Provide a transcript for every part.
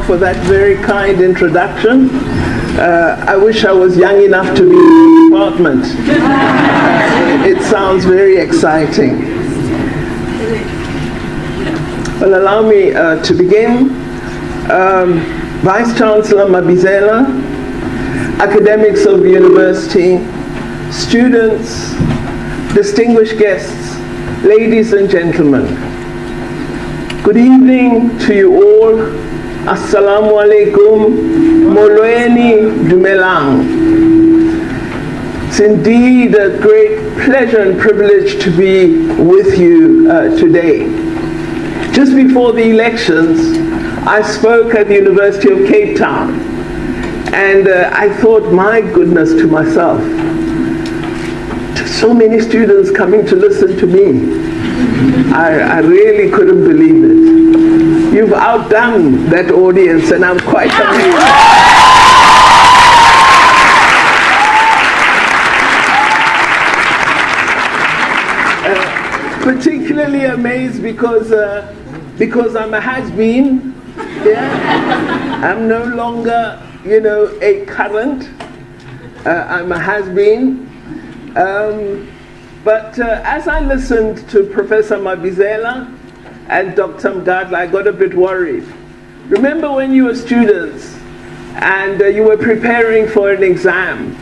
for that very kind introduction. I wish I was young enough to be in the department. It sounds very exciting. Well, allow me to begin. Vice Chancellor Mabizela, academics of the university, students, distinguished guests, ladies and gentlemen. Good evening to you all. Assalamu alaikum. Molweni dumelang. It's indeed a great pleasure and privilege to be with you today. Just before the elections, I spoke at the University of Cape Town, and I thought, my goodness, to myself, so many students coming to listen to me. I really couldn't believe it. You've outdone that audience, and I'm quite amazed. Particularly amazed because I'm a has-been. Yeah? I'm no longer, a current. I'm a has-been. But as I listened to Professor Mabizela and Dr. Mgadla, I got a bit worried. Remember when you were students and you were preparing for an exam?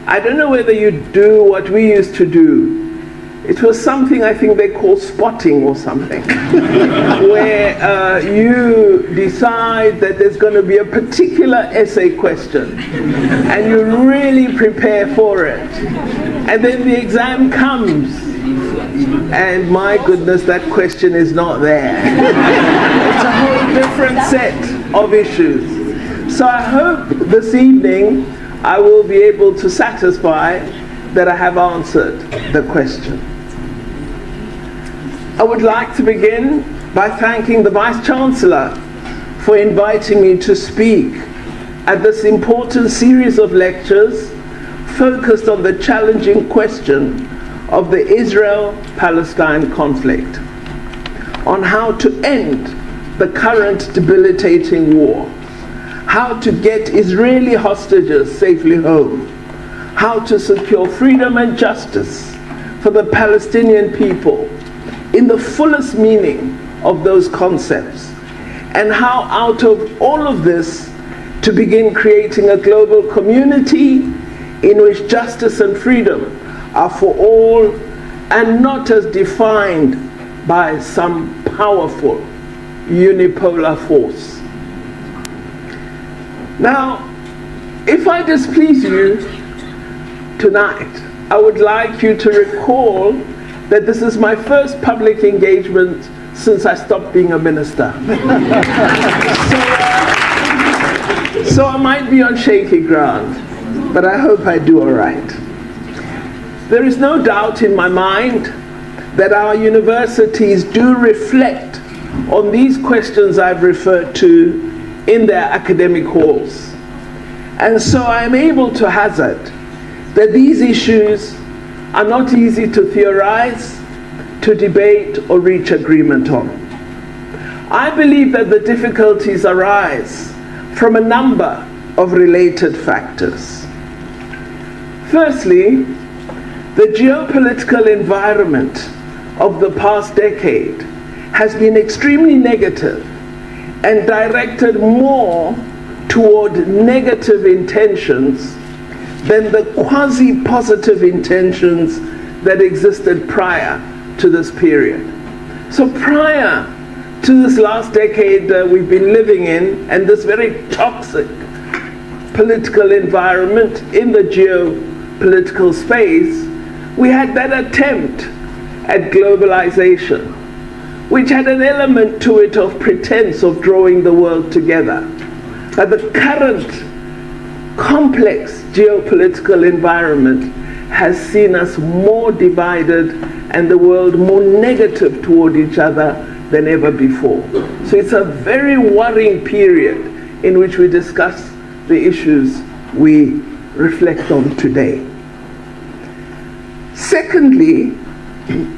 I don't know whether you do what we used to do. It was something I think they call spotting or something, where you decide that there's going to be a particular essay question and you really prepare for it. And then the exam comes and my goodness, that question is not there. It's a whole different set of issues. So I hope this evening I will be able to satisfy that I have answered the question. I would like to begin by thanking the Vice Chancellor for inviting me to speak at this important series of lectures focused on the challenging question of the Israel-Palestine conflict, on how to end the current debilitating war, how to get Israeli hostages safely home, how to secure freedom and justice for the Palestinian people in the fullest meaning of those concepts, and how out of all of this to begin creating a global community in which justice and freedom are for all and not as defined by some powerful unipolar force. Now, if I displease you tonight, I would like you to recall that this is my first public engagement since I stopped being a minister. So I might be on shaky ground, but I hope I do all right. There is no doubt in my mind that our universities do reflect on these questions I've referred to in their academic halls. And so I am able to hazard that these issues are not easy to theorize, to debate, or reach agreement on. I believe that the difficulties arise from a number of related factors. Firstly, the geopolitical environment of the past decade has been extremely negative and directed more toward negative intentions than the quasi-positive intentions that existed prior to this period. So prior to this last decade we've been living in, and this very toxic political environment in the geopolitical space, we had that attempt at globalization, which had an element to it of pretense of drawing the world together. But the current complex geopolitical environment has seen us more divided and the world more negative toward each other than ever before. So it's a very worrying period in which we discuss the issues we reflect on today. Secondly,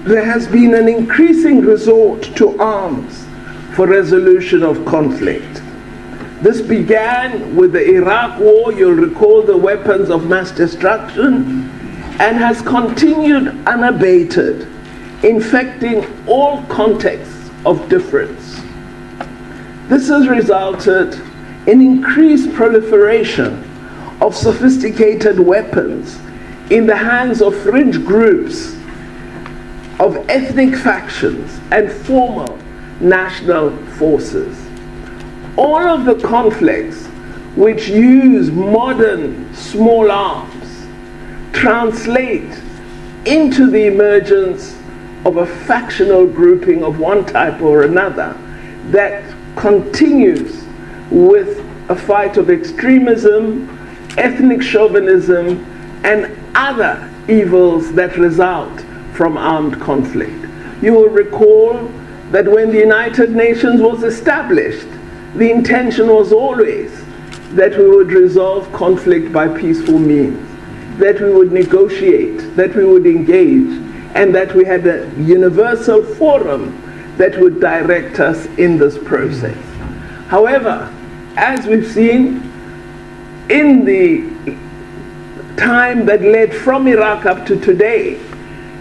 there has been an increasing resort to arms for resolution of conflict. This began with the Iraq War, you'll recall the weapons of mass destruction, and has continued unabated, infecting all contexts of difference. This has resulted in increased proliferation of sophisticated weapons in the hands of fringe groups, of ethnic factions, and formal national forces. All of the conflicts which use modern small arms translate into the emergence of a factional grouping of one type or another that continues with a fight of extremism, ethnic chauvinism, and other evils that result from armed conflict. You will recall that when the United Nations was established, the intention was always that we would resolve conflict by peaceful means, that we would negotiate, that we would engage, and that we had a universal forum that would direct us in this process. However, as we've seen in the time that led from Iraq up to today,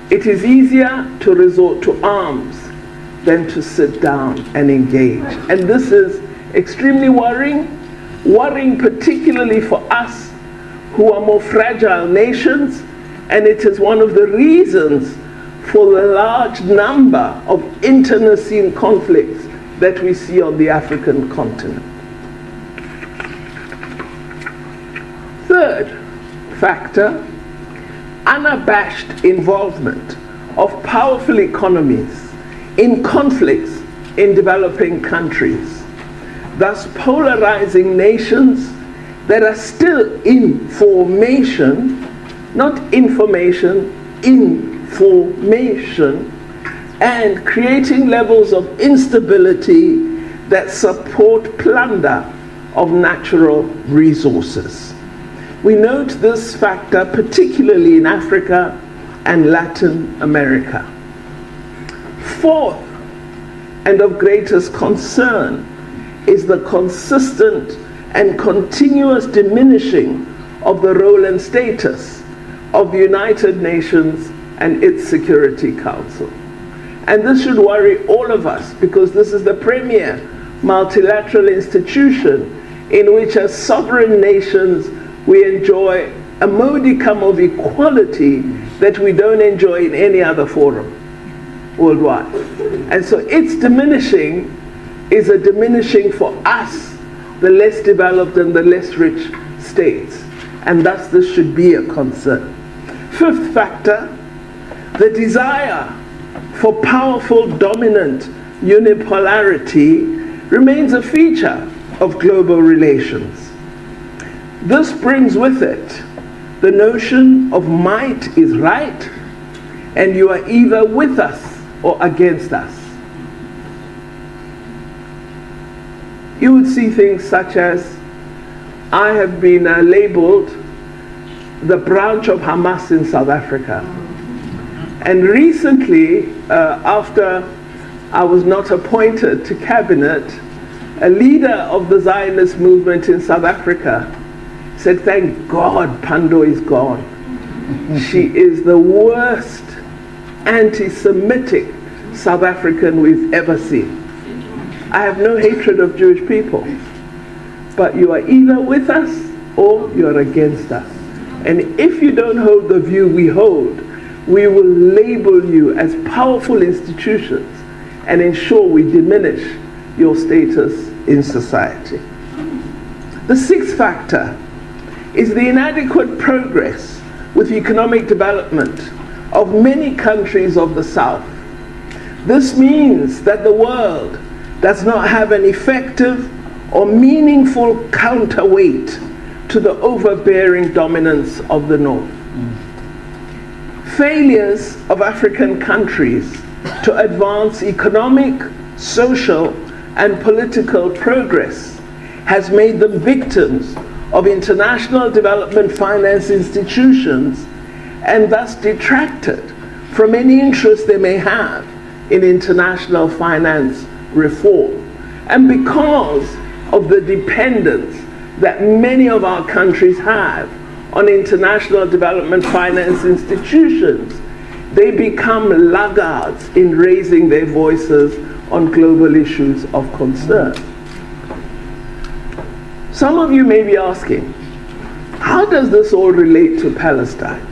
it is easier to resort to arms than to sit down and engage. And this is extremely worrying particularly for us who are more fragile nations, and it is one of the reasons for the large number of internecine conflicts that we see on the African continent. Third factor, unabashed involvement of powerful economies in conflicts in developing countries, thus polarizing nations that are still in formation, not information, in formation, and creating levels of instability that support plunder of natural resources. We note this factor particularly in Africa and Latin America. Fourth, and of greatest concern, is the consistent and continuous diminishing of the role and status of the United Nations and its Security Council. And this should worry all of us, because this is the premier multilateral institution in which, as sovereign nations, we enjoy a modicum of equality that we don't enjoy in any other forum worldwide. And so its diminishing is a diminishing for us, the less developed and the less rich states. And thus this should be a concern. Fifth factor, the desire for powerful dominant unipolarity remains a feature of global relations. This brings with it the notion of might is right, and you are either with us or against us. You would see things such as, I have been labeled the branch of Hamas in South Africa. And recently, after I was not appointed to cabinet, a leader of the Zionist movement in South Africa said, thank God Pandor is gone. She is the worst anti-Semitic South African we've ever seen. I have no hatred of Jewish people, but you are either with us or you are against us. And if you don't hold the view we hold, we will label you as powerful institutions and ensure we diminish your status in society. The sixth factor is the inadequate progress with economic development of many countries of the South. This means that the world does not have an effective or meaningful counterweight to the overbearing dominance of the North. Failures of African countries to advance economic, social, and political progress has made them victims of international development finance institutions, and thus detracted from any interest they may have in international finance reform. And because of the dependence that many of our countries have on international development finance institutions, they become laggards in raising their voices on global issues of concern. Some of you may be asking, how does this all relate to Palestine?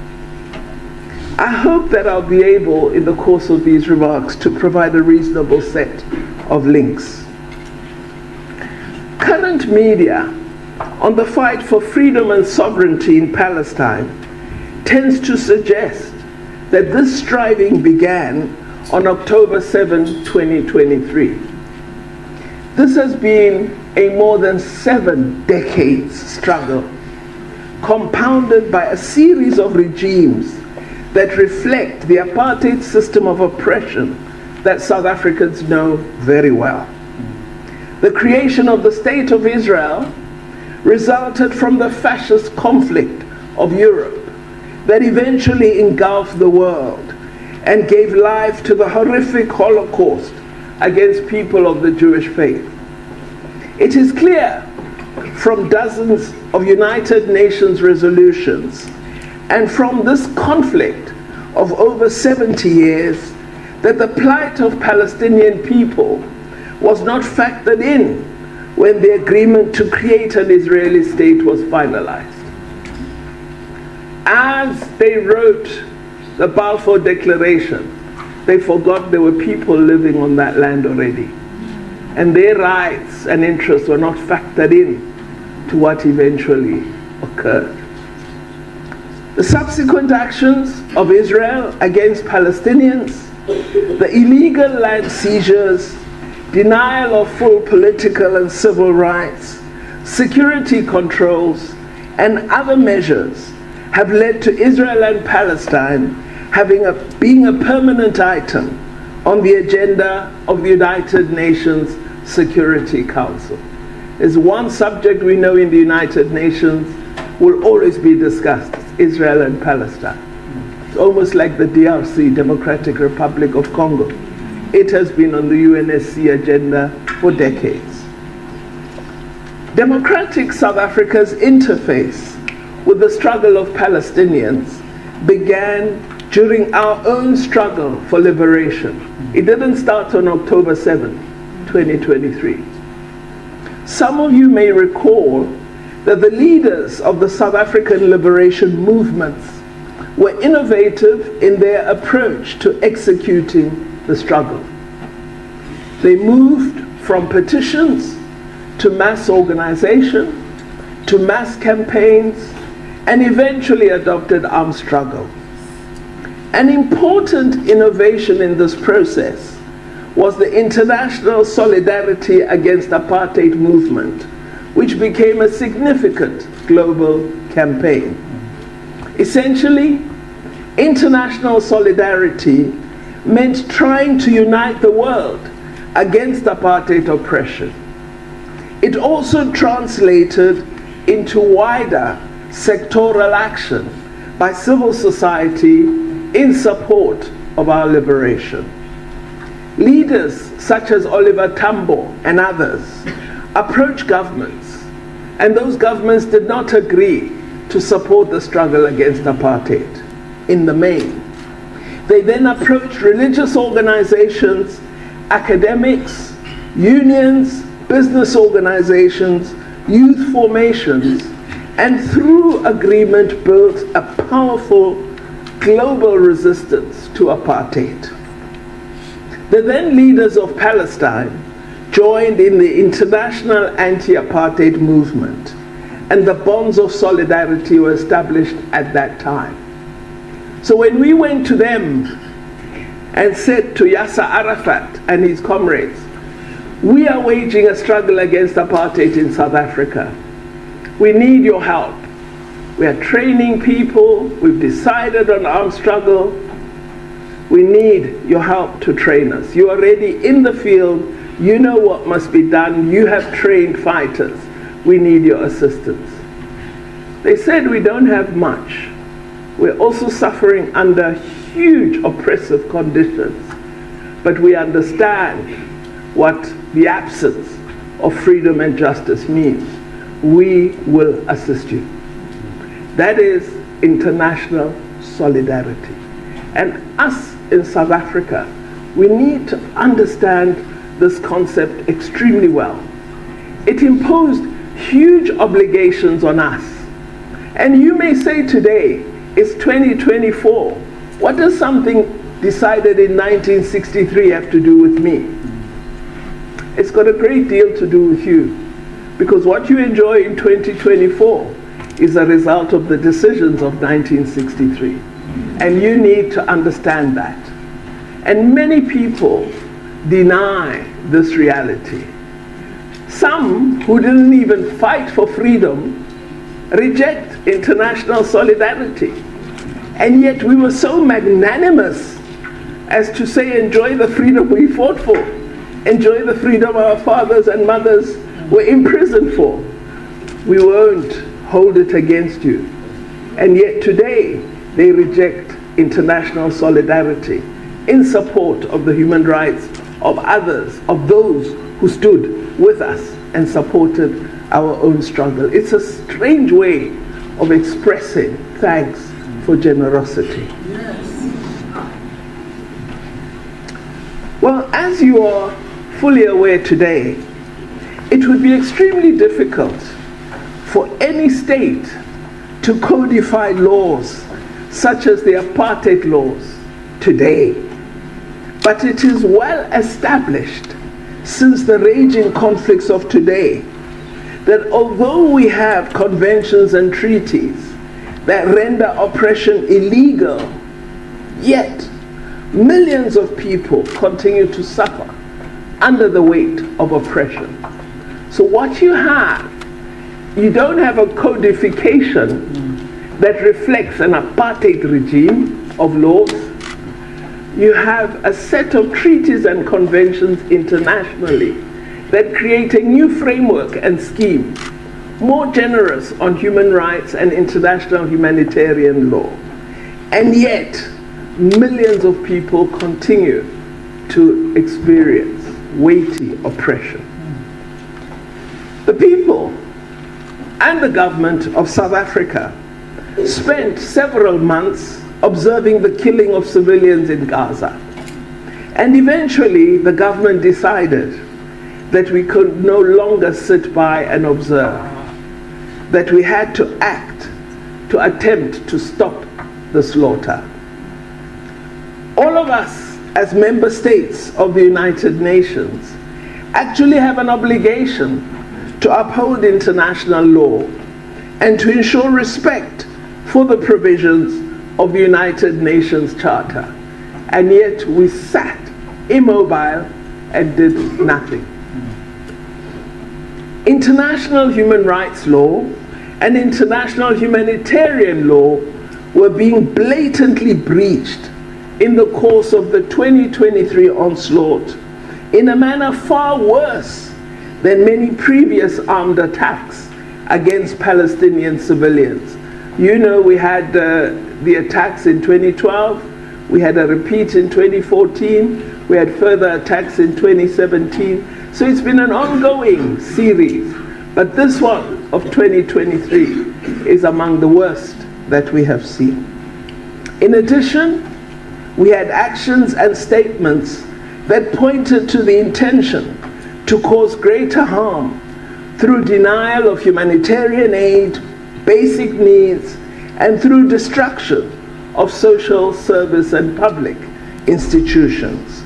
I hope that I'll be able, in the course of these remarks, to provide a reasonable set of links. Current media on the fight for freedom and sovereignty in Palestine tends to suggest that this striving began on October 7, 2023. This has been a more than 7 decades struggle, compounded by a series of regimes that reflect the apartheid system of oppression that South Africans know very well. The creation of the State of Israel resulted from the fascist conflict of Europe that eventually engulfed the world and gave life to the horrific Holocaust against people of the Jewish faith. It is clear from dozens of United Nations resolutions and from this conflict of over 70 years that the plight of Palestinian people was not factored in when the agreement to create an Israeli state was finalized. As they wrote the Balfour Declaration, they forgot there were people living on that land already, and their rights and interests were not factored in to what eventually occurred. The subsequent actions of Israel against Palestinians, the illegal land seizures, denial of full political and civil rights, security controls, and other measures have led to Israel and Palestine being a permanent item on the agenda of the United Nations Security Council. There's one subject we know in the United Nations will always be discussed: Israel and Palestine. It's almost like the DRC, Democratic Republic of Congo. It has been on the UNSC agenda for decades. Democratic South Africa's interface with the struggle of Palestinians began during our own struggle for liberation. It didn't start on October 7, 2023. Some of you may recall that the leaders of the South African liberation movements were innovative in their approach to executing the struggle. They moved from petitions to mass organization, to mass campaigns, and eventually adopted armed struggle. An important innovation in this process was the International Solidarity Against Apartheid movement, which became a significant global campaign. Essentially, international solidarity meant trying to unite the world against apartheid oppression. It also translated into wider sectoral action by civil society in support of our liberation. Leaders such as Oliver Tambo and others approached governments, and those governments did not agree to support the struggle against apartheid in the main. They then approached religious organizations, academics, unions, business organizations, youth formations, and through agreement built a powerful global resistance to apartheid. The then leaders of Palestine joined in the international anti-apartheid movement, and the bonds of solidarity were established at that time. So when we went to them and said to Yasser Arafat and his comrades, we are waging a struggle against apartheid in South Africa. We need your help. We are training people. We've decided on armed struggle. We need your help to train us. You are already in the field. You know what must be done. You have trained fighters. We need your assistance. They said, we don't have much. We're also suffering under huge oppressive conditions, but we understand what the absence of freedom and justice means, we will assist you. That is international solidarity. And us in South Africa, we need to understand this concept extremely well. It imposed huge obligations on us. And you may say today, it's 2024. What does something decided in 1963 have to do with me? It's got a great deal to do with you. Because what you enjoy in 2024 is a result of the decisions of 1963. And you need to understand that. And many people deny this reality. Some who didn't even fight for freedom reject international solidarity. And yet we were so magnanimous as to say, enjoy the freedom we fought for. Enjoy the freedom our fathers and mothers were imprisoned for. We won't hold it against you. And yet today they reject international solidarity in support of the human rights of others, of those who stood with us and supported our own struggle. It's a strange way of expressing thanks for generosity. Yes. Well, as you are fully aware today, it would be extremely difficult for any state to codify laws such as the apartheid laws today. But it is well established since the raging conflicts of today that although we have conventions and treaties that render oppression illegal, yet millions of people continue to suffer under the weight of oppression. So what you have, you don't have a codification that reflects an apartheid regime of laws. You have a set of treaties and conventions internationally that create a new framework and scheme, more generous on human rights and international humanitarian law. And yet, millions of people continue to experience weighty oppression. The people and the government of South Africa spent several months observing the killing of civilians in Gaza. And eventually the government decided that we could no longer sit by and observe, that we had to act to attempt to stop the slaughter. All of us as member states of the United Nations actually have an obligation to uphold international law and to ensure respect for the provisions of the United Nations Charter. And yet we sat immobile and did nothing. International human rights law and international humanitarian law were being blatantly breached in the course of the 2023 onslaught in a manner far worse than many previous armed attacks against Palestinian civilians. You know, we had the attacks in 2012, we had a repeat in 2014, we had further attacks in 2017. So it's been an ongoing series, but this one of 2023 is among the worst that we have seen. In addition, we had actions and statements that pointed to the intention to cause greater harm through denial of humanitarian aid, basic needs, and through destruction of social service and public institutions.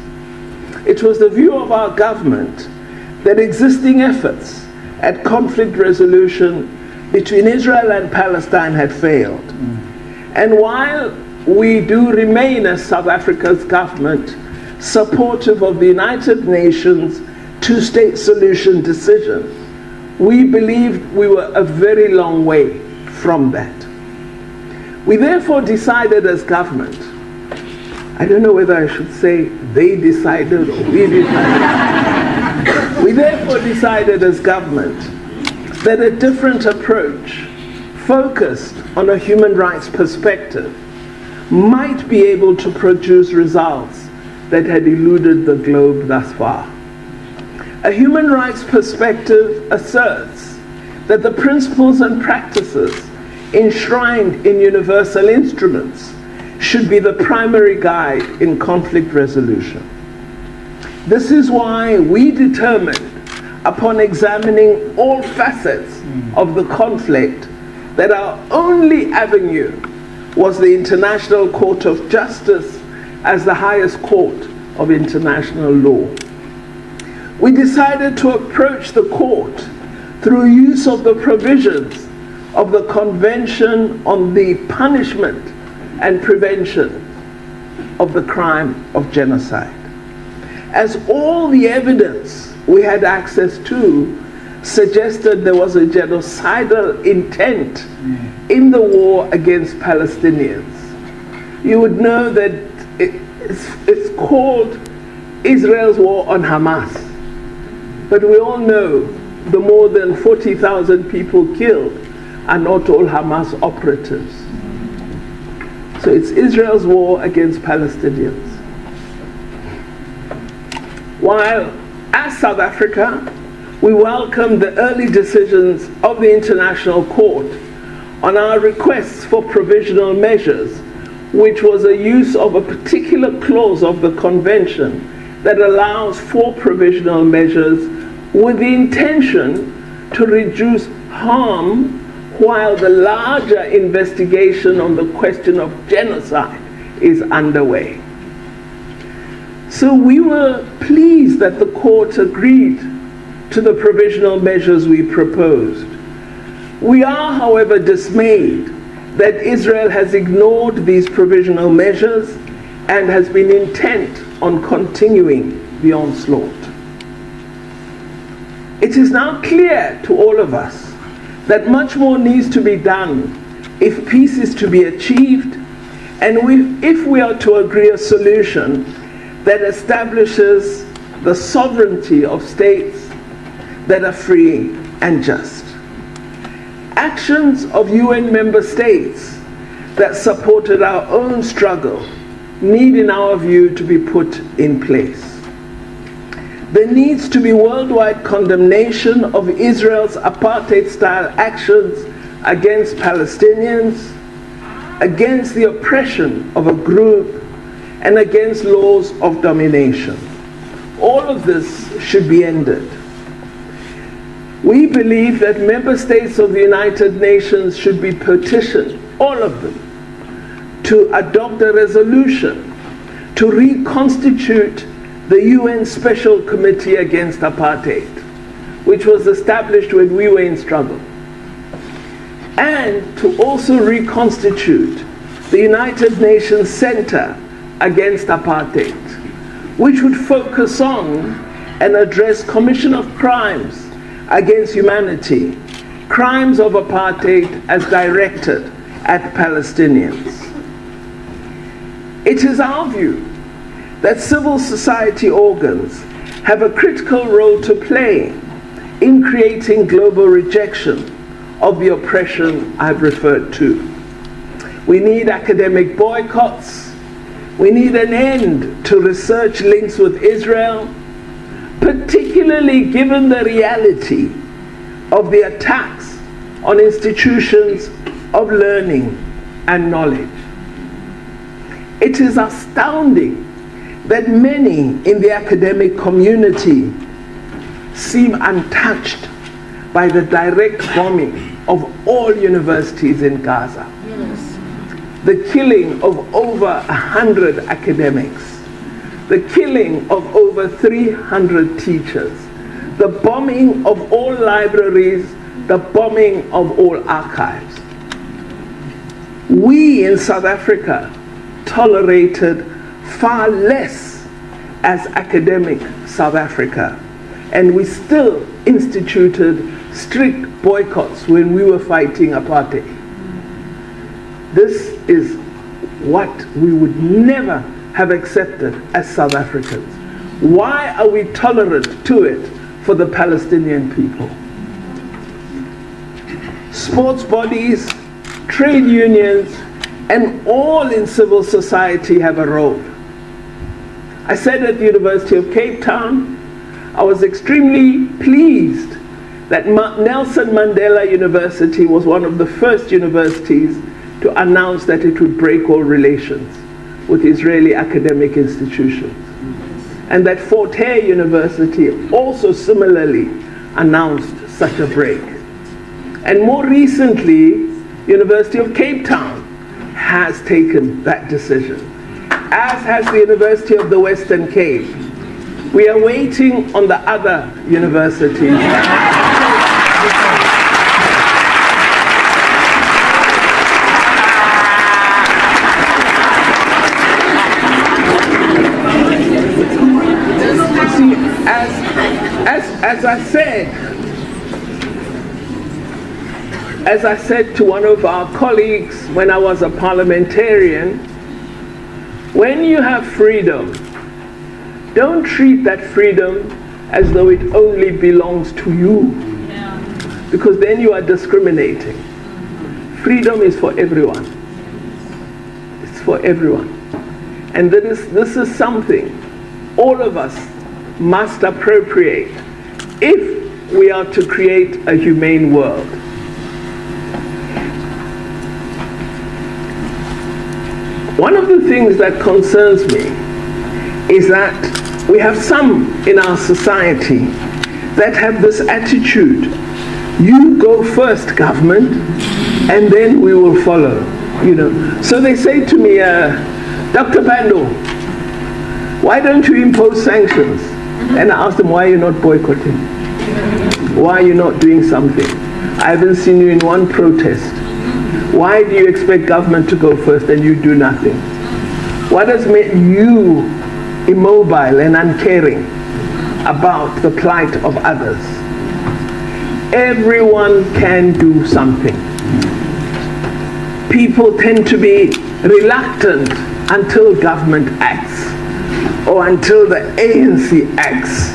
It was the view of our government that existing efforts at conflict resolution between Israel and Palestine had failed. And while we do remain as South Africa's government supportive of the United Nations two-state solution decision, we believed we were a very long way from that. We therefore decided as government, I don't know whether I should say they decided or we decided. We therefore decided as government that a different approach focused on a human rights perspective might be able to produce results that had eluded the globe thus far. A human rights perspective asserts that the principles and practices enshrined in universal instruments should be the primary guide in conflict resolution. This is why we determined, upon examining all facets of the conflict, that our only avenue was the International Court of Justice as the highest court of international law. We decided to approach the court through use of the provisions of the Convention on the Punishment and Prevention of the Crime of Genocide, as all the evidence we had access to suggested there was a genocidal intent in the war against Palestinians. You would know that it's called Israel's war on Hamas, but we all know the more than 40,000 people killed are not all Hamas operatives. So it's Israel's war against Palestinians. While as South Africa, we welcome the early decisions of the International Court on our requests for provisional measures, which was a use of a particular clause of the Convention that allows for provisional measures with the intention to reduce harm while the larger investigation on the question of genocide is underway. So we were pleased that the court agreed to the provisional measures we proposed. We are, however, dismayed that Israel has ignored these provisional measures and has been intent on continuing the onslaught. It is now clear to all of us that much more needs to be done if peace is to be achieved, and if we are to agree a solution that establishes the sovereignty of states that are free and just. Actions of UN member states that supported our own struggle need, in our view, to be put in place. There needs to be worldwide condemnation of Israel's apartheid-style actions against Palestinians, against the oppression of a group, and against laws of domination. All of this should be ended. We believe that member states of the United Nations should be petitioned, all of them, to adopt a resolution to reconstitute the UN Special Committee Against Apartheid, which was established when we were in struggle, and to also reconstitute the United Nations Center Against Apartheid, which would focus on and address commission of crimes against humanity, crimes of apartheid as directed at Palestinians. It is our view that civil society organs have a critical role to play in creating global rejection of the oppression I've referred to. We need academic boycotts. We need an end to research links with Israel, particularly given the reality of the attacks on institutions of learning and knowledge. It is astounding that many in the academic community seem untouched by the direct bombing of all universities in Gaza. Yes. The killing of over 100 academics, the killing of over 300 teachers, the bombing of all libraries, the bombing of all archives. We in South Africa tolerated far less as academic South Africa, and we still instituted strict boycotts when we were fighting apartheid. This is what we would never have accepted as South Africans. Why are we tolerant to it for the Palestinian people? Sports bodies, trade unions, and all in civil society have a role. I said at the University of Cape Town, I was extremely pleased that Nelson Mandela University was one of the first universities to announce that it would break all relations with Israeli academic institutions. And that Fort Hare University also similarly announced such a break. And more recently, University of Cape Town has taken that decision, as has the University of the Western Cape. We are waiting on the other universities. See, as I said to one of our colleagues when I was a parliamentarian, when you have freedom, don't treat that freedom as though it only belongs to you, because then you are discriminating. Freedom is for everyone. It's for everyone. And this is something all of us must appropriate if we are to create a humane world. One of the things that concerns me is that we have some in our society that have this attitude: you go first, government, and then we will follow. You know. So they say to me, Dr. Pandor, why don't you impose sanctions? And I ask them, why are you not boycotting? Why are you not doing something? I haven't seen you in one protest. Why do you expect government to go first and you do nothing? What has made you immobile and uncaring about the plight of others? Everyone can do something. People tend to be reluctant until government acts, or until the ANC acts.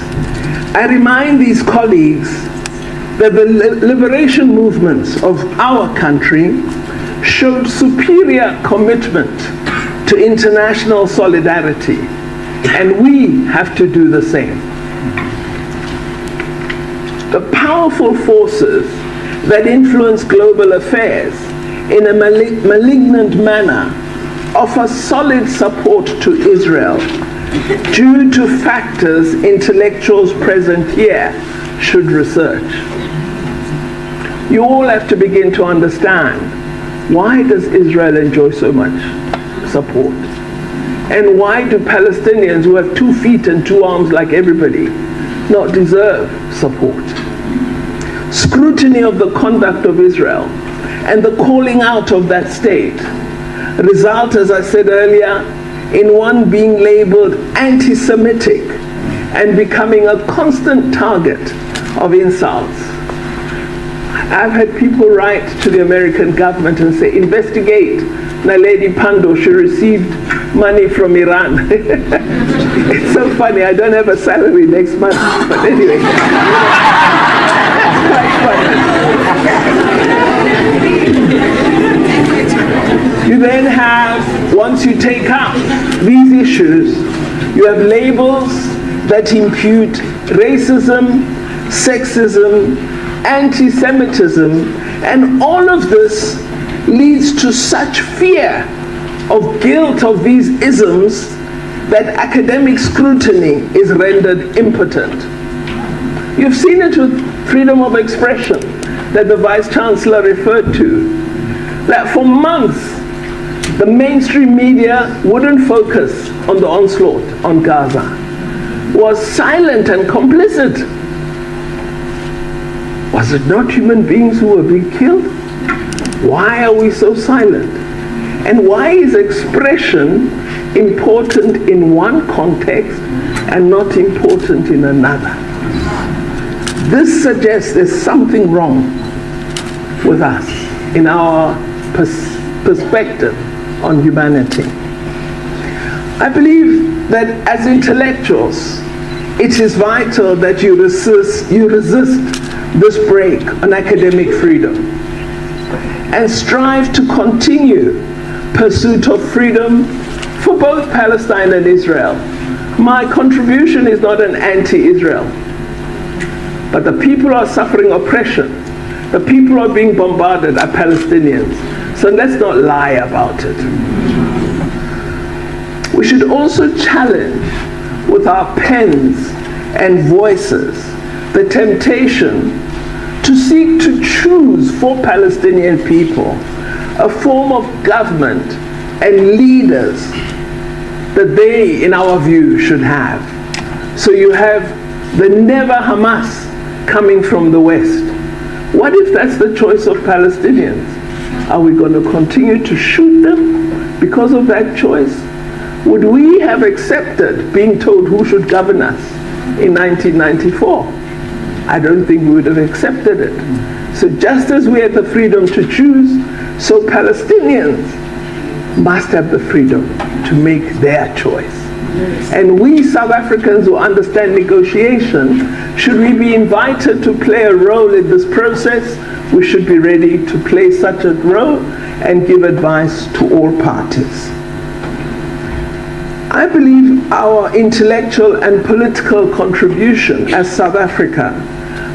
I remind these colleagues that the liberation movements of our country showed superior commitment to international solidarity, and we have to do the same. The powerful forces that influence global affairs in a malignant manner offer solid support to Israel due to factors intellectuals present here should research. You all have to begin to understand, why does Israel enjoy so much support? And why do Palestinians, who have 2 feet and 2 arms like everybody, not deserve support? Scrutiny of the conduct of Israel and the calling out of that state result, as I said earlier, in one being labeled anti-Semitic and becoming a constant target of insults. I've had people write to the American government and say, investigate Naledi Pandor, she received money from Iran. It's so funny, I don't have a salary next month, but anyway. That's quite funny. You then have, once you take up these issues, you have labels that impute racism, sexism, anti-Semitism, and all of this leads to such fear of guilt of these isms that academic scrutiny is rendered impotent. You've seen it with freedom of expression that the Vice Chancellor referred to, that for months the mainstream media wouldn't focus on the onslaught on Gaza, was silent and complicit. Was it not human beings who were being killed? Why are we so silent? And why is expression important in one context and not important in another? This suggests there's something wrong with us in our perspective on humanity. I believe that as intellectuals, it is vital that you resist this break on academic freedom and strive to continue pursuit of freedom for both Palestine and Israel. My contribution is not an anti-Israel But the people who are suffering oppression, the people who are being bombarded are Palestinians. So let's not lie about it. We should also challenge with our pens and voices the temptation to seek to choose for Palestinian people a form of government and leaders that they, in our view, should have. So you have the never Hamas coming from the West. What if that's the choice of Palestinians? Are we going to continue to shoot them because of that choice? Would we have accepted being told who should govern us in 1994? I don't think we would have accepted it. So just as we had the freedom to choose, so Palestinians must have the freedom to make their choice. And we South Africans who understand negotiation, should we be invited to play a role in this process, we should be ready to play such a role and give advice to all parties. I believe our intellectual and political contribution as South Africa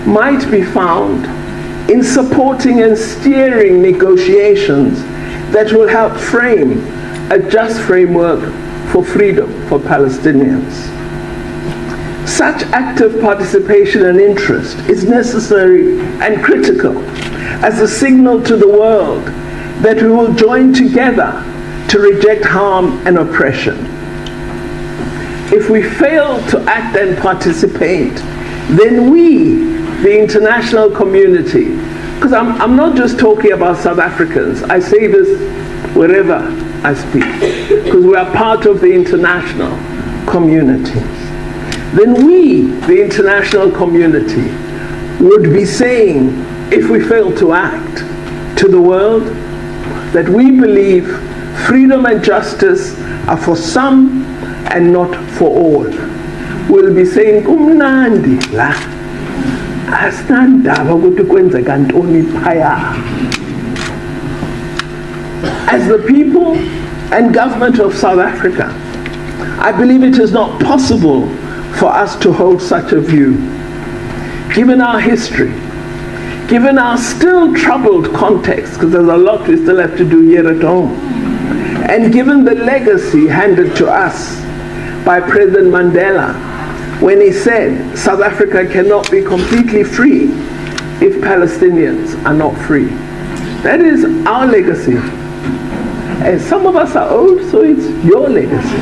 might be found in supporting and steering negotiations that will help frame a just framework for freedom for Palestinians. Such active participation and interest is necessary and critical as a signal to the world that we will join together to reject harm and oppression. If we fail to act and participate, then we, the international community, because I'm not just talking about South Africans, I say this wherever I speak, because we are part of the international community. Then we, the international community, would be saying, if we fail to act to the world, that we believe freedom and justice are for some and not for all. We'll be saying, kumnandi la, asindaba ukuthi kwenzeka ntoni phaya. As the people and government of South Africa, I believe it is not possible for us to hold such a view. Given our history, given our still troubled context, because there's a lot we still have to do here at home, and given the legacy handed to us by President Mandela, when he said South Africa cannot be completely free if Palestinians are not free. That is our legacy. And some of us are old, so it's your legacy.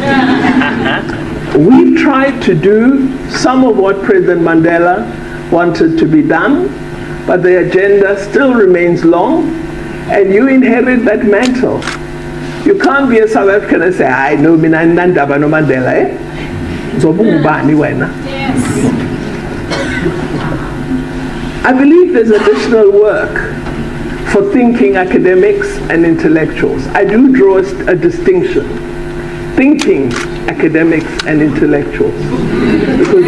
We've tried to do some of what President Mandela wanted to be done, but the agenda still remains long, and you inherit that mantle. You can't be a South African and say, I know Minandaba no Mandela, eh? Yes. I believe there's additional work for thinking academics and intellectuals. I do draw a distinction. Thinking academics and intellectuals. Because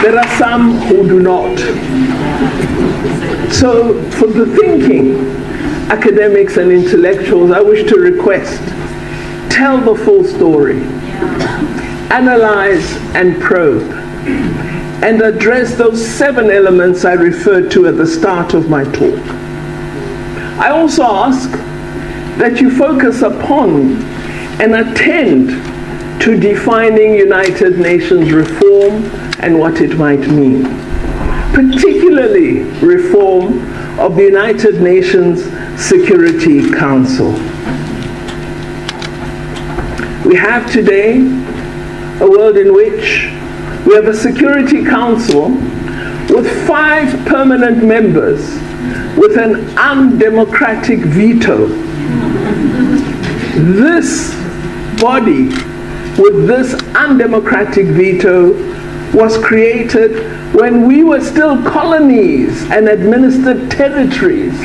there are some who do not. So for the thinking academics and intellectuals, I wish to request, tell the full story, analyze and probe, and address those 7 elements I referred to at the start of my talk. I also ask that you focus upon and attend to defining United Nations reform and what it might mean, particularly reform of the United Nations Security Council. We have today a world in which we have a Security Council with 5 permanent members with an undemocratic veto. This body with this undemocratic veto was created when we were still colonies and administered territories.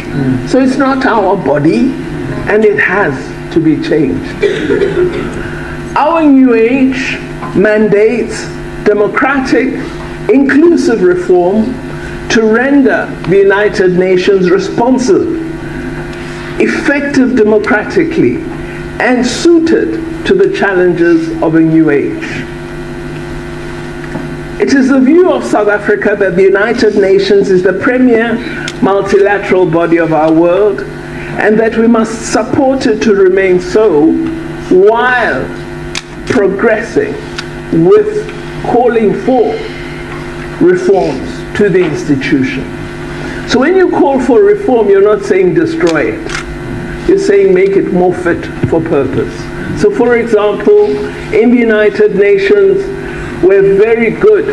So it's not our body, and it has to be changed. Our new age mandates democratic, inclusive reform to render the United Nations responsive, effective democratically, and suited to the challenges of a new age. It is the view of South Africa that the United Nations is the premier multilateral body of our world, and that we must support it to remain so while progressing with calling for reforms to the institution. So when you call for reform, you're not saying destroy it. You're saying make it more fit for purpose. So for example, in the United Nations, we're very good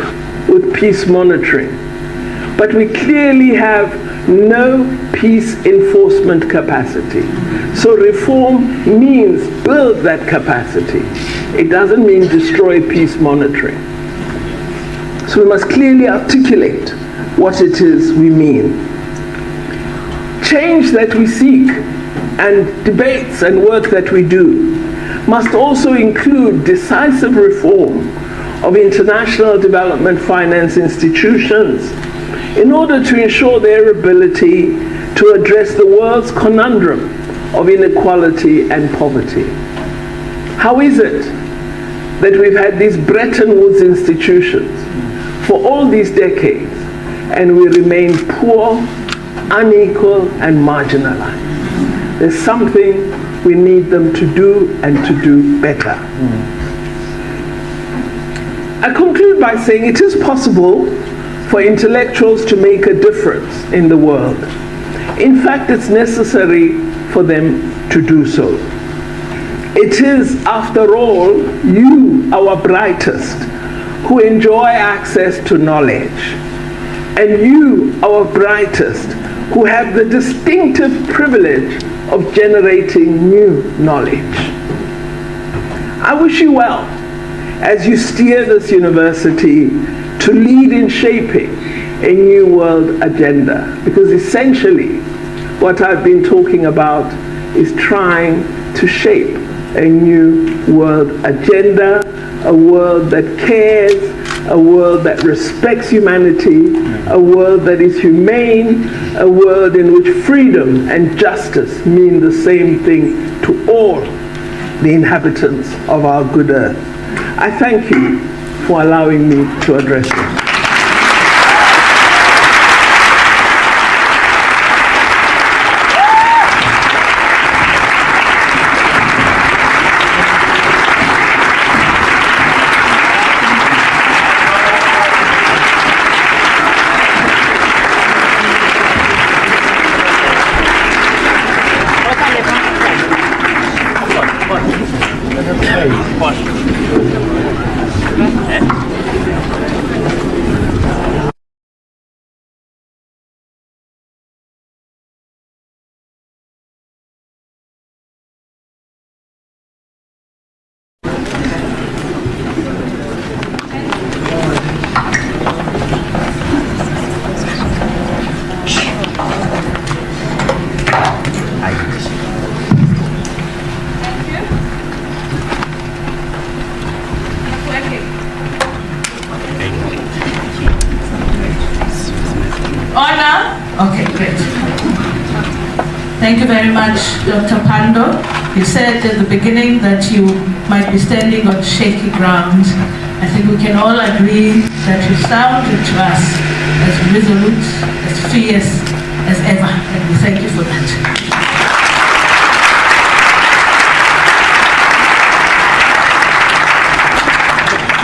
with peace monitoring, but we clearly have no peace enforcement capacity. So reform means build that capacity. It doesn't mean destroy peace monitoring. So we must clearly articulate what it is we mean. Change that we seek and debates and work that we do must also include decisive reform of international development finance institutions in order to ensure their ability to address the world's conundrum of inequality and poverty. How is it that we've had these Bretton Woods institutions for all these decades and we remain poor, unequal, and marginalized? There's something we need them to do and to do better. I conclude by saying it is possible for intellectuals to make a difference in the world. In fact, it's necessary for them to do so. It is, after all, you, our brightest, who enjoy access to knowledge, and you, our brightest, who have the distinctive privilege of generating new knowledge. I wish you well as you steer this university to lead in shaping a new world agenda, because essentially what I've been talking about is trying to shape a new world agenda, a world that cares, a world that respects humanity, a world that is humane, a world in which freedom and justice mean the same thing to all the inhabitants of our good earth. I thank you for allowing me to address you. Thank you very much, Dr. Pandor. You said at the beginning that you might be standing on shaky ground. I think we can all agree that you sounded to us as resolute, as fierce as ever, and we thank you for that.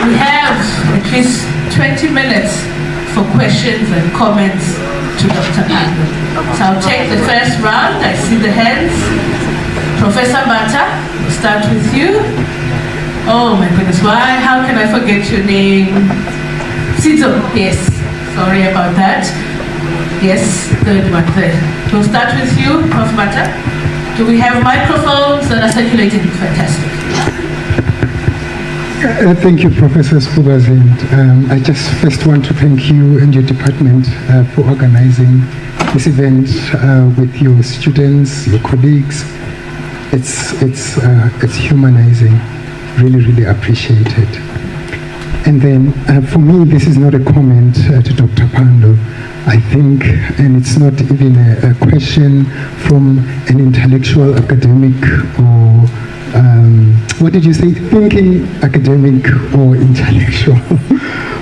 We have at least 20 minutes for questions and comments to Dr. Pandor. So I'll take the first round. I see the hands. Professor Bata, we'll start with you. Oh my goodness, why? How can I forget your name? Sizo, yes. Sorry about that. Yes, third one there. We'll start with you, Prof. Bata. Do we have microphones that are circulating? Fantastic. Thank you, Professor Spubazi. I just first want to thank you and your department for organizing this event with your students, your colleagues. It's humanizing. Really, really appreciate it. And then for me, this is not a comment to Dr. Pandor. I think, and it's not even a question from an intellectual, academic, or what did you say, thinking academic or intellectual.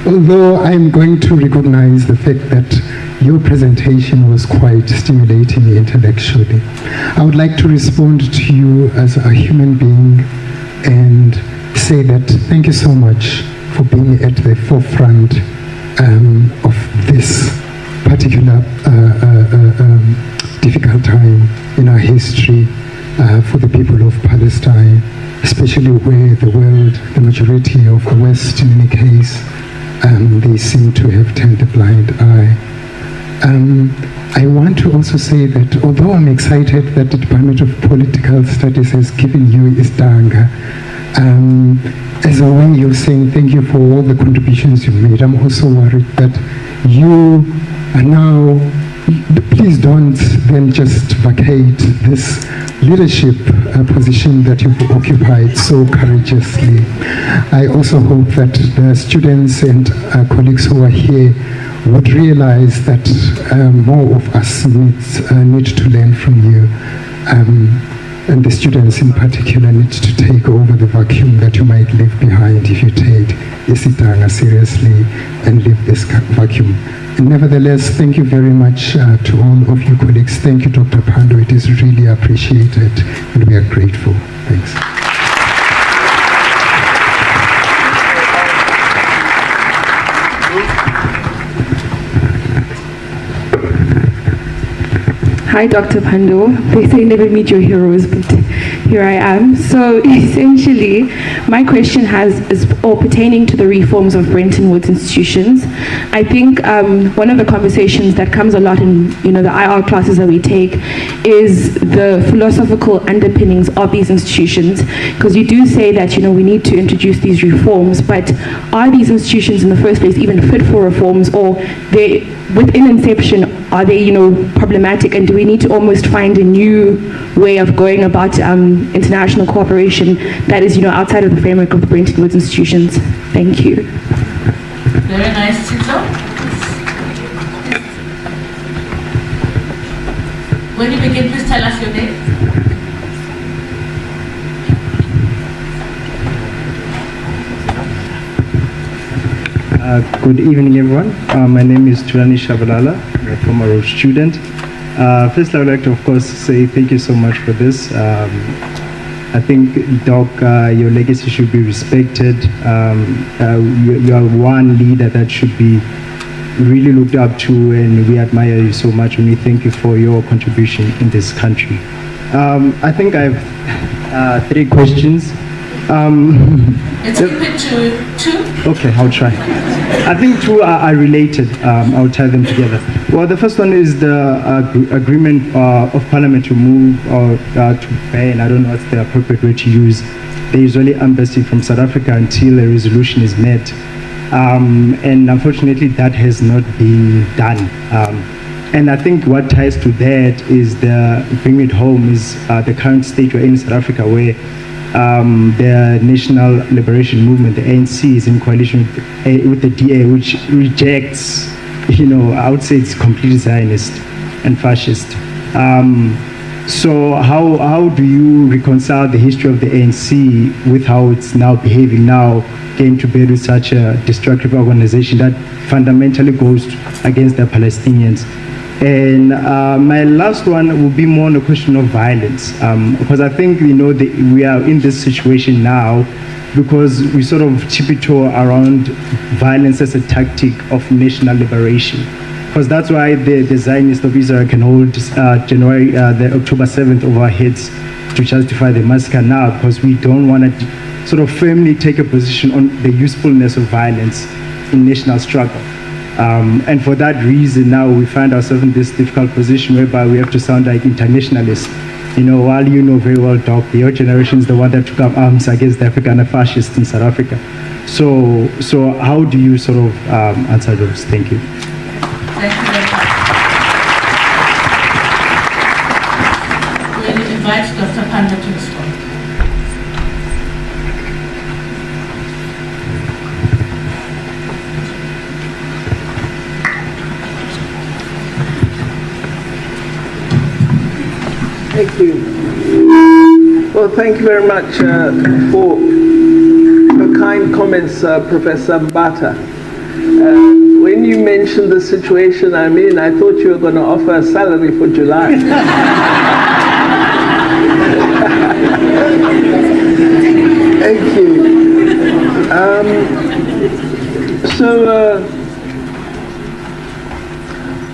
Although I'm going to recognize the fact that your presentation was quite stimulating intellectually. I would like to respond to you as a human being and say that thank you so much for being at the forefront of this particular difficult time in our history for the people of Palestine, especially where the world, the majority of the West in any case, they seem to have turned a blind eye. I want to also say that although I'm excited that the Department of Political Studies has given you Isdanga, as a way of saying thank you for all the contributions you've made, I'm also worried that you are now, please don't then just vacate this leadership position that you've occupied so courageously. I also hope that the students and colleagues who are here would realize that more of us need to learn from you. And the students in particular need to take over the vacuum that you might leave behind if you take Isitanga seriously and leave this vacuum. And nevertheless, thank you very much to all of you colleagues. Thank you, Dr. Pandor. It is really appreciated and we are grateful. Thanks. Hi, Dr. Pandor. They say never meet your heroes, but here I am. So essentially, my question is pertaining to the reforms of Bretton Woods institutions. I think one of the conversations that comes a lot in the IR classes that we take is the philosophical underpinnings of these institutions, because you do say that we need to introduce these reforms, but are these institutions in the first place even fit for reforms, or they within inception are they problematic, and do we need to almost find a new way of going about international cooperation that is outside of the framework of the Bretton Woods institutions? Thank you. Very nice, Tito. When you begin, please tell us your name. Good evening, everyone. My name is Tulani Shabalala, a former Rhodes student. First, I would like to, of course, say thank you so much for this. I think, Doc, your legacy should be respected. You are one leader that should be really looked up to, and we admire you so much, and we thank you for your contribution in this country. I think I have 3 questions. Let's keep it to 2. Okay, I'll try. I think 2 are related. I'll tie them together. Well, the first one is the agreement of Parliament to move or to ban, I don't know what's the appropriate word to use, the Israeli embassy from South Africa until a resolution is met. And unfortunately, that has not been done. And I think what ties to that is bring it home is the current state we're in South Africa, where the National Liberation Movement, the ANC, is in coalition with the DA, which rejects, I would say it's completely Zionist and fascist. So how do you reconcile the history of the ANC with how it's now behaving now, getting to bed with such a destructive organization that fundamentally goes against the Palestinians? And my last one will be more on the question of violence, because I think we are in this situation now because we sort of tiptoe around violence as a tactic of national liberation. Because that's why the Zionists of Israel can hold the October 7th over our heads to justify the massacre now, because we don't want to sort of firmly take a position on the usefulness of violence in national struggle. And for that reason, now we find ourselves in this difficult position whereby we have to sound like internationalists. While very well, Doc, your generation is the one that took up arms against the African fascists in South Africa. So how do you sort of answer those? Thank you. Thank you very much. We'll invite Dr. Pandor to respond. Thank you. Well, thank you very much for the kind comments, Professor Mbata. When you mentioned the situation I'm in, I thought you were going to offer a salary for July. Thank you.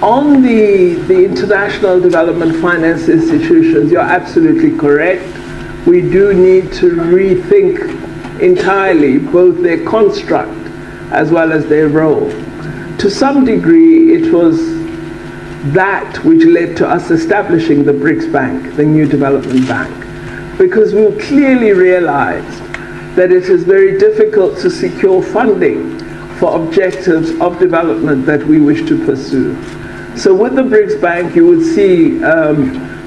On the international development finance institutions, you're absolutely correct. We do need to rethink entirely both their construct as well as their role. To some degree, it was that which led to us establishing the BRICS Bank, the New Development Bank, because we clearly realized that it is very difficult to secure funding for objectives of development that we wish to pursue. So with the BRICS Bank, you would see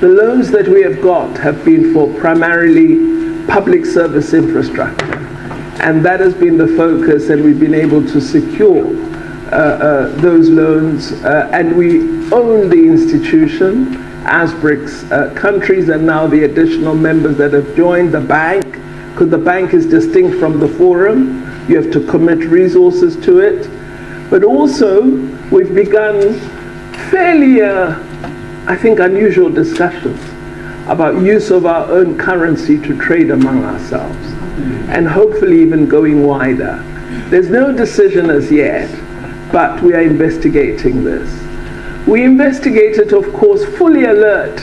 the loans that we have got have been for primarily public service infrastructure. And that has been the focus, and we've been able to secure those loans. And we own the institution as BRICS countries, and now the additional members that have joined the bank, because the bank is distinct from the forum. You have to commit resources to it. But also, we've begun fairly, I think, unusual discussions about use of our own currency to trade among ourselves, and hopefully even going wider. There's no decision as yet, but we are investigating this. We investigated, of course, fully alert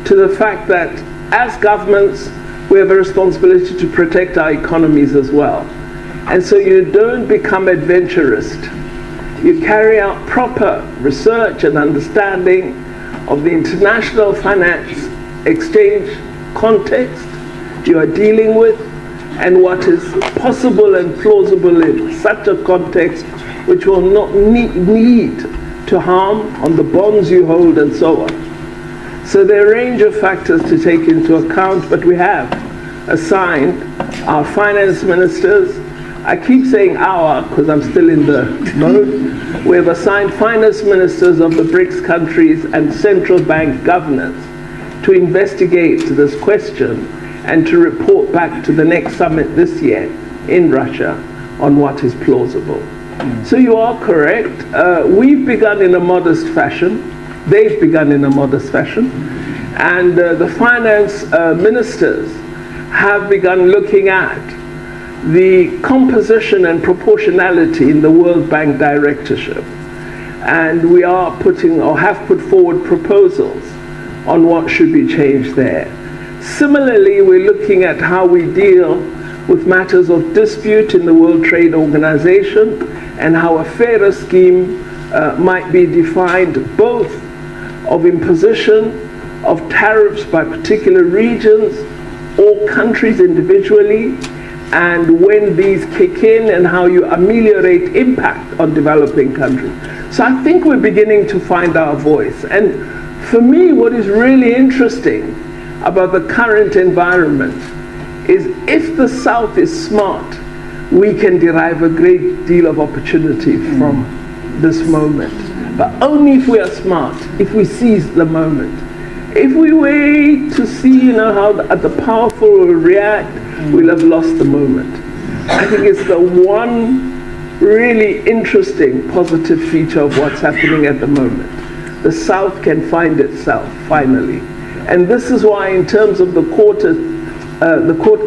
to the fact that as governments, we have a responsibility to protect our economies as well. And so you don't become adventurist. You carry out proper research and understanding of the international finance exchange context you are dealing with, and what is possible and plausible in such a context, which will not need to harm on the bonds you hold and so on. So there are a range of factors to take into account, but we have assigned our finance ministers. I keep saying our because I'm still in the mode. We have assigned finance ministers of the BRICS countries and central bank governors to investigate this question and to report back to the next summit this year in Russia on what is plausible. So you are correct. We've begun in a modest fashion. They've begun in a modest fashion. And the finance ministers have begun looking at the composition and proportionality in the World Bank directorship. And we are putting, or have put forward, proposals on what should be changed there. Similarly, we're looking at how we deal with matters of dispute in the World Trade Organization, and how a fairer scheme might be defined, both of imposition of tariffs by particular regions or countries individually, and when these kick in and how you ameliorate impact on developing countries. So I think we're beginning to find our voice. And for me, what is really interesting about the current environment is if the South is smart, we can derive a great deal of opportunity from this moment. But only if we are smart, if we seize the moment. If we wait to see, how the powerful will react, we'll have lost the moment. I think it's the one really interesting positive feature of what's happening at the moment. The South can find itself, finally. And this is why, in terms of the court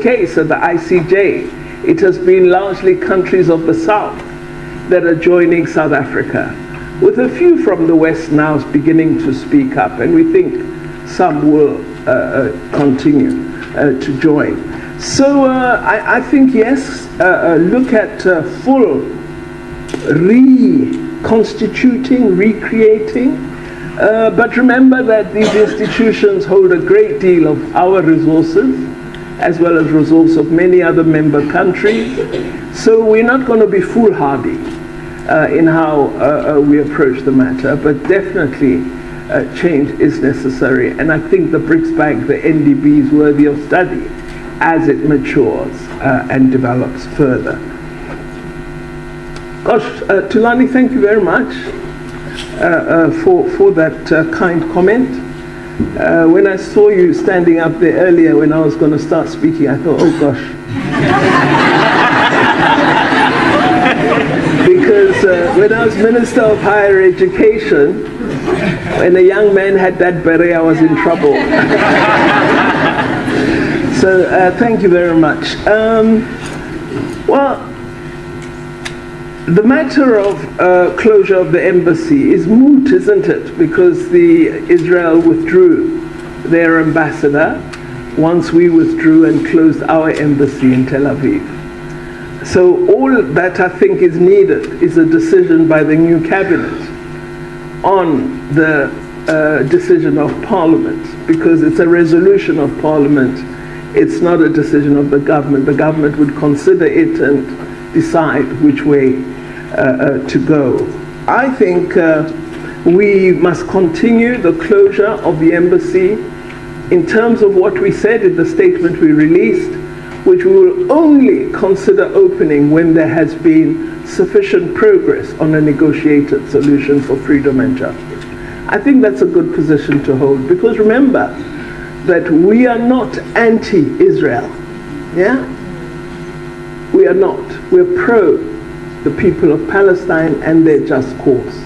case at the ICJ, it has been largely countries of the South that are joining South Africa, with a few from the West now beginning to speak up, and we think some will continue to join. So I think, yes, look at full reconstituting, recreating, but remember that these institutions hold a great deal of our resources, as well as resources of many other member countries. So we're not going to be foolhardy in how we approach the matter, but definitely change is necessary. And I think the BRICS Bank, the NDB, is worthy of study as it matures and develops further. Gosh, Thulani, thank you very much for that kind comment. When I saw you standing up there earlier when I was going to start speaking, I thought, oh gosh. Because when I was Minister of Higher Education, when a young man had that beret, I was in trouble. So thank you very much. Well, the matter of closure of the embassy is moot, isn't it? Because Israel withdrew their ambassador once we withdrew and closed our embassy in Tel Aviv. So all that I think is needed is a decision by the new cabinet on the decision of Parliament, because it's a resolution of Parliament. It's not a decision of the government. The government would consider it and decide which way to go. I think we must continue the closure of the embassy in terms of what we said in the statement we released, which we will only consider opening when there has been sufficient progress on a negotiated solution for freedom and justice. I think that's a good position to hold, because remember that we are not anti-Israel. Yeah? We are not. We're pro the people of Palestine and their just cause.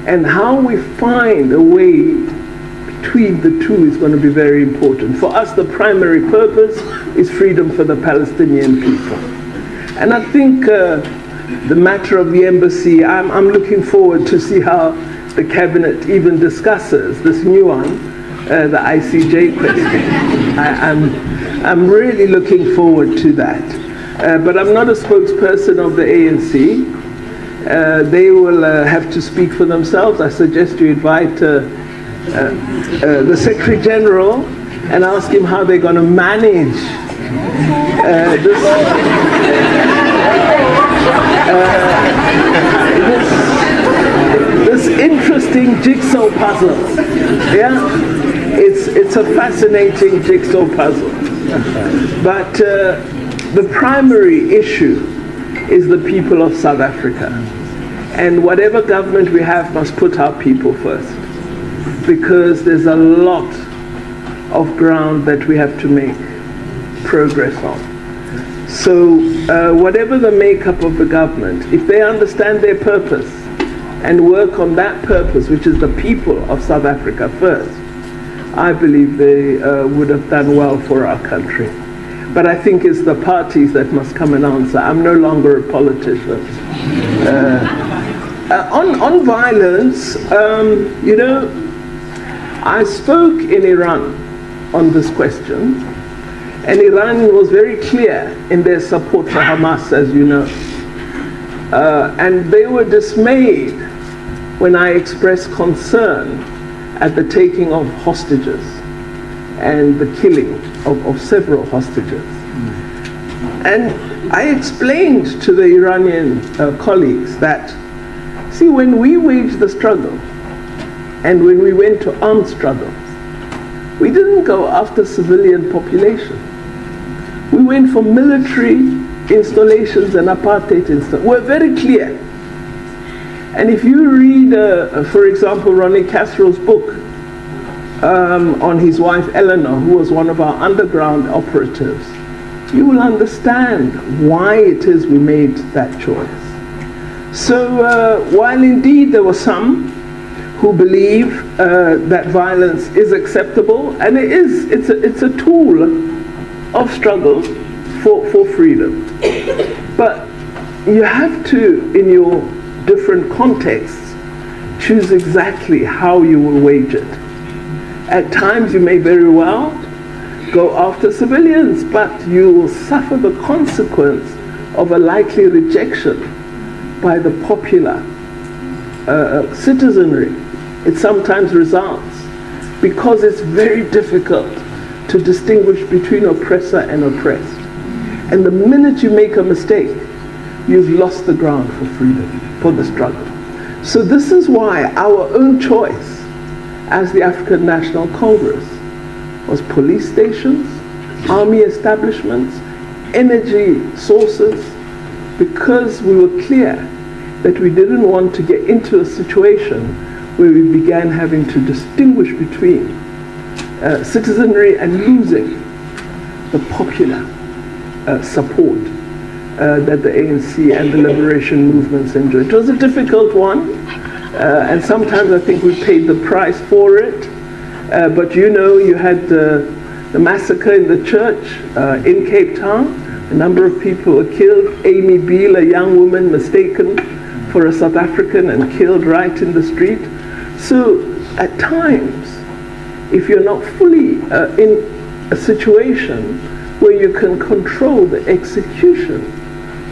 And how we find a way between the two is going to be very important. For us, the primary purpose is freedom for the Palestinian people. And I think the matter of the embassy, I'm looking forward to see how the cabinet even discusses this new one, the ICJ question. I'm really looking forward to that. But I'm not a spokesperson of the ANC. They will have to speak for themselves. I suggest you invite the Secretary General and ask him how they're going to manage this interesting jigsaw puzzle. Yeah, it's a fascinating jigsaw puzzle. But the primary issue is the people of South Africa. And whatever government we have must put our people first, because there's a lot of ground that we have to make progress on. So whatever the makeup of the government, if they understand their purpose and work on that purpose, which is the people of South Africa first, I believe they would have done well for our country. But I think it's the parties that must come and answer. I'm no longer a politician. On violence, you know, I spoke in Iran on this question, and Iran was very clear in their support for Hamas, as you know. And they were dismayed when I expressed concern at the taking of hostages and the killing of several hostages. And I explained to the Iranian colleagues that, see, when we waged the struggle and when we went to armed struggles, we didn't go after civilian population. We went for military installations and apartheid installations. We're very clear. And if you read, for example, Ronnie Castro's book on his wife Eleanor, who was one of our underground operatives, you will understand why it is we made that choice. So while indeed there were some who believe that violence is acceptable, and it's a tool of struggle for freedom. But you have to, in your different contexts, choose exactly how you will wage it. At times you may very well go after civilians, but you will suffer the consequence of a likely rejection by the popular citizenry. It sometimes results because it's very difficult to distinguish between oppressor and oppressed. And the minute you make a mistake, you've lost the ground for freedom, for the struggle. So this is why our own choice as the African National Congress was police stations, army establishments, energy sources, because we were clear that we didn't want to get into a situation where we began having to distinguish between citizenry and losing the popular support that the ANC and the liberation movements enjoyed. It was a difficult one, and sometimes I think we paid the price for it. But you know, you had the massacre in the church in Cape Town. A number of people were killed. Amy Beale, a young woman mistaken for a South African and killed right in the street. So at times, if you're not fully in a situation where you can control the execution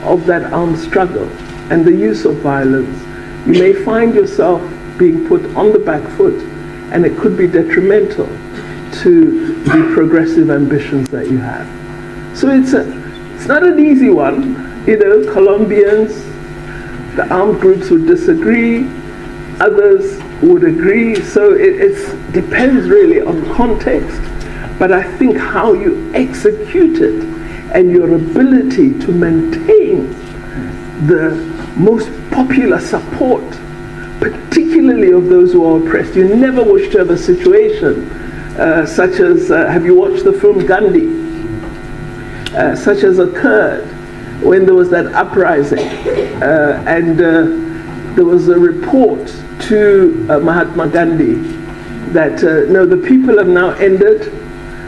of that armed struggle and the use of violence, you may find yourself being put on the back foot, and it could be detrimental to the progressive ambitions that you have. So it's not an easy one. You know, Colombians, the armed groups would disagree, others would agree. So it depends really on context. But I think how you execute it and your ability to maintain the most popular support, particularly of those who are oppressed. You never wish to have a situation such as, have you watched the film Gandhi? Such as occurred when there was that uprising and there was a report to Mahatma Gandhi that no, the people have now ended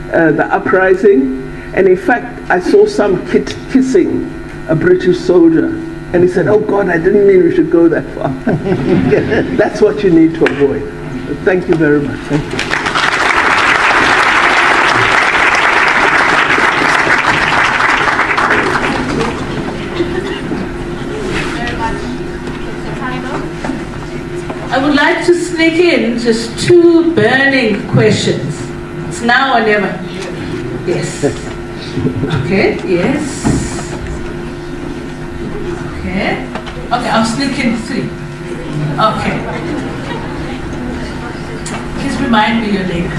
the uprising, and in fact I saw some kid kissing a British soldier, and he said, oh God, I didn't mean we should go that far. That's what you need to avoid. Thank you very much. Thank you. I would like to sneak in just two burning questions. It's now or never. Yes. Okay, yes. Okay. Okay, I'll sneak in three. Okay. Please remind me your name.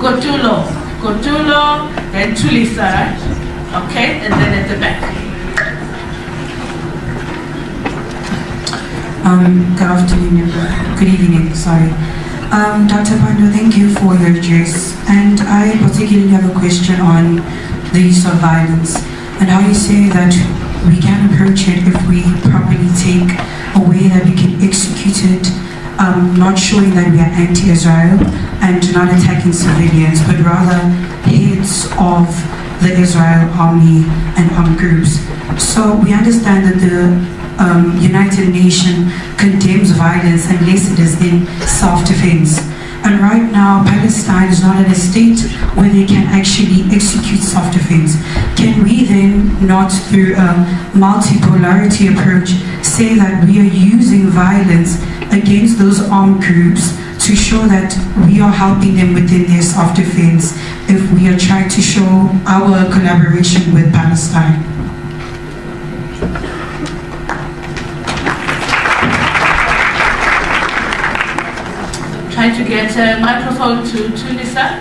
Gotulo, then Tulisa, right? Okay, and then at the back. Good afternoon, good evening, sorry. Dr. Pandor, thank you for your address. And I particularly have a question on the use of violence and how you say that we can approach it if we properly take a way that we can execute it, not showing that we are anti-Israel and not attacking civilians, but rather heads of the Israel army and armed groups. So we understand that the United Nations condemns violence unless it is in self-defense. And right now, Palestine is not in a state where they can actually execute self-defense. Can we then, not through a multipolarity approach, say that we are using violence against those armed groups to show that we are helping them within their self-defense if we are trying to show our collaboration with Palestine? Trying to get a microphone to Tulisa.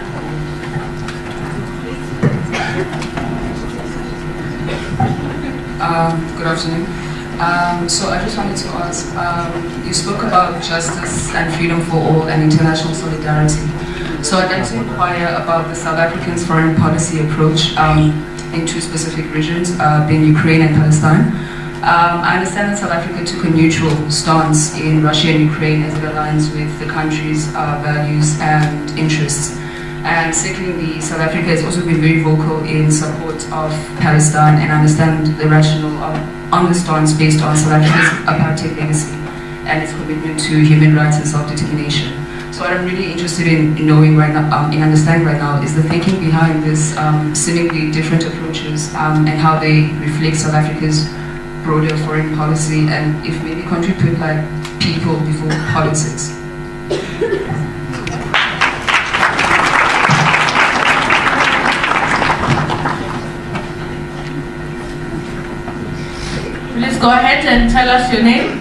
Good afternoon. So I just wanted to ask, you spoke about justice and freedom for all and international solidarity. So I'd like to inquire about the South Africans' foreign policy approach in two specific regions, being Ukraine and Palestine. I understand that South Africa took a neutral stance in Russia and Ukraine as it aligns with the country's values and interests. And secondly, South Africa has also been very vocal in support of Palestine, and I understand the rationale on the stance based on South Africa's apartheid legacy and its commitment to human rights and self-determination. So what I'm really interested in knowing right now, in understanding right now, is the thinking behind this seemingly different approaches and how they reflect South Africa's broader foreign policy, and if maybe country put like people before politics. Please go ahead and tell us your name.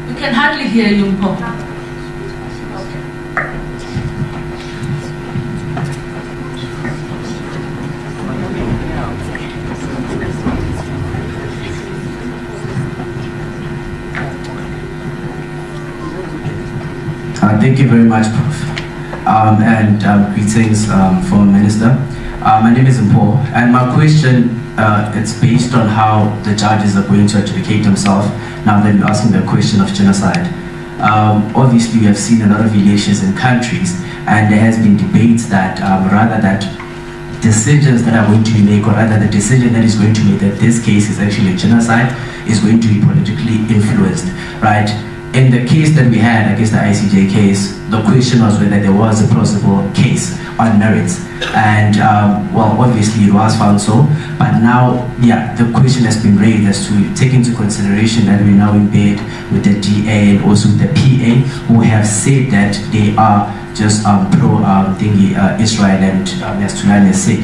We can hardly hear you, Mpo. Thank you very much, Prof. And greetings, former Minister. My name is Mpo, and my question it's based on how the judges are going to adjudicate themselves now that we're asking the question of genocide. Obviously, we have seen a lot of elections in countries, and there has been debates that rather that decisions that are going to be made, or rather the decision that is going to make that this case is actually a genocide, is going to be politically influenced, right? In the case that we had, I guess the ICJ case, the question was whether there was a plausible case on merits. And, well, obviously it was found so, but now, yeah, the question has been raised as to take into consideration that we're now in bed with the DA and also the PA, who have said that they are just pro-Israel, and as Tulani has said,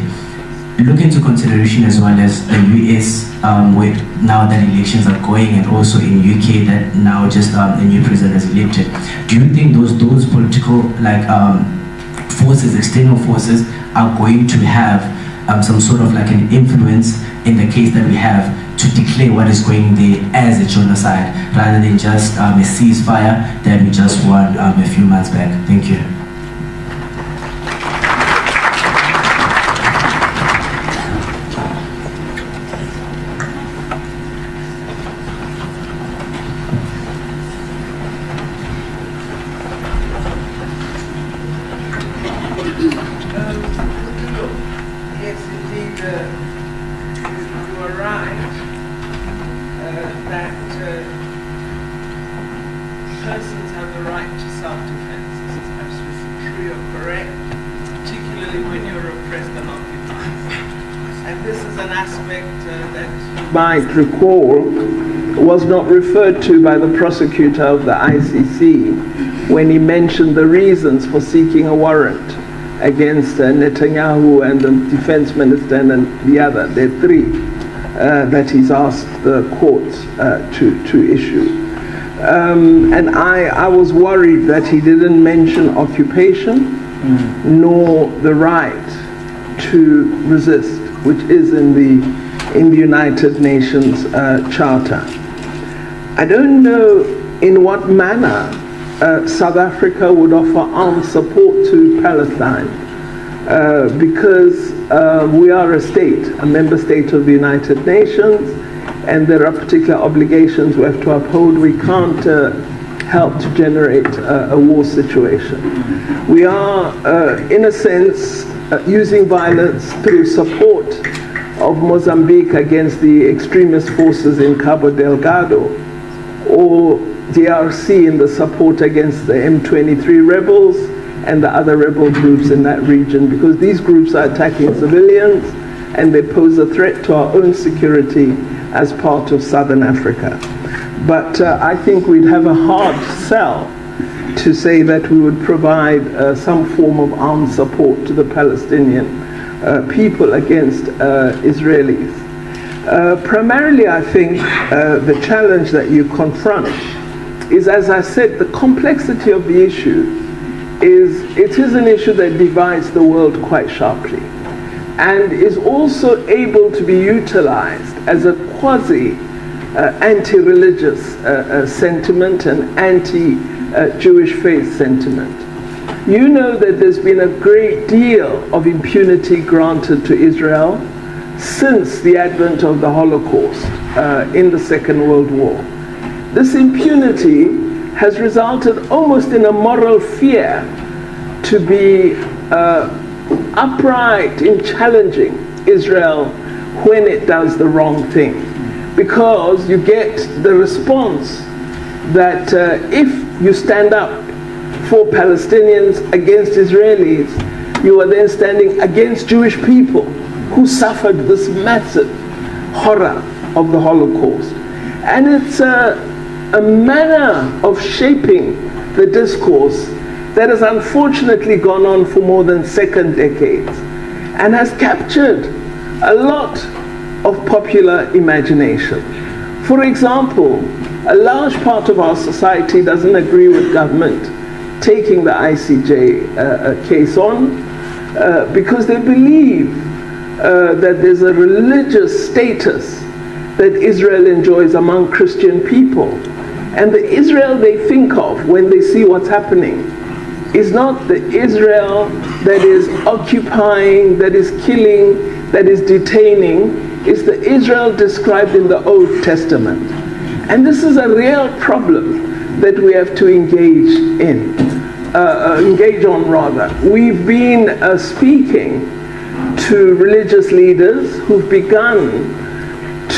look into consideration as well as the US, with now that elections are going, and also in UK that now just a new president is elected. Do you think those political forces, external forces, are going to have some sort of like an influence in the case that we have to declare what is going there as a genocide, rather than just a ceasefire that we just won a few months back? Thank you. Might recall was not referred to by the prosecutor of the ICC when he mentioned the reasons for seeking a warrant against Netanyahu and the defense minister and the other. There are three that he's asked the courts to issue. And I was worried that he didn't mention occupation nor the right to resist, which is in the United Nations Charter. I don't know in what manner South Africa would offer armed support to Palestine, because we are a state, a member state of the United Nations, and there are particular obligations we have to uphold. We can't help to generate a war situation. We are, in a sense, using violence through support of Mozambique against the extremist forces in Cabo Delgado, or DRC in the support against the M23 rebels and the other rebel groups in that region, because these groups are attacking civilians and they pose a threat to our own security as part of Southern Africa. But I think we'd have a hard sell to say that we would provide some form of armed support to the Palestinian people against Israelis. Primarily, I think the challenge that you confront is, as I said, the complexity of the issue it is an issue that divides the world quite sharply, and is also able to be utilized as a quasi anti-religious sentiment and anti-Jewish faith sentiment. You know that there's been a great deal of impunity granted to Israel since the advent of the Holocaust in the Second World War. This impunity has resulted almost in a moral fear to be upright in challenging Israel when it does the wrong thing, because you get the response that if you stand up for Palestinians against Israelis, you are then standing against Jewish people who suffered this massive horror of the Holocaust. And it's a manner of shaping the discourse that has unfortunately gone on for more than second decades and has captured a lot of popular imagination. For example, a large part of our society doesn't agree with government taking the ICJ case on because they believe that there's a religious status that Israel enjoys among Christian people, And the Israel they think of when they see what's happening is not the Israel that is occupying, that is killing, that is detaining. It's the Israel described in the Old Testament. And this is a real problem that we have to engage on rather. We've been speaking to religious leaders who've begun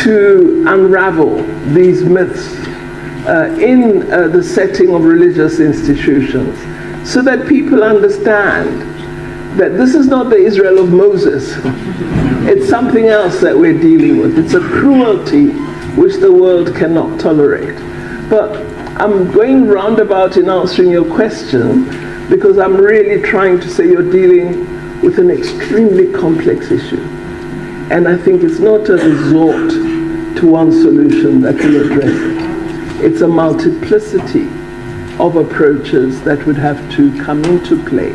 to unravel these myths in the setting of religious institutions, so that people understand that this is not the Israel of Moses. It's something else that we're dealing with. It's a cruelty which the world cannot tolerate. But I'm going roundabout in answering your question because I'm really trying to say you're dealing with an extremely complex issue. And I think it's not a resort to one solution that will address it. It's a multiplicity of approaches that would have to come into play,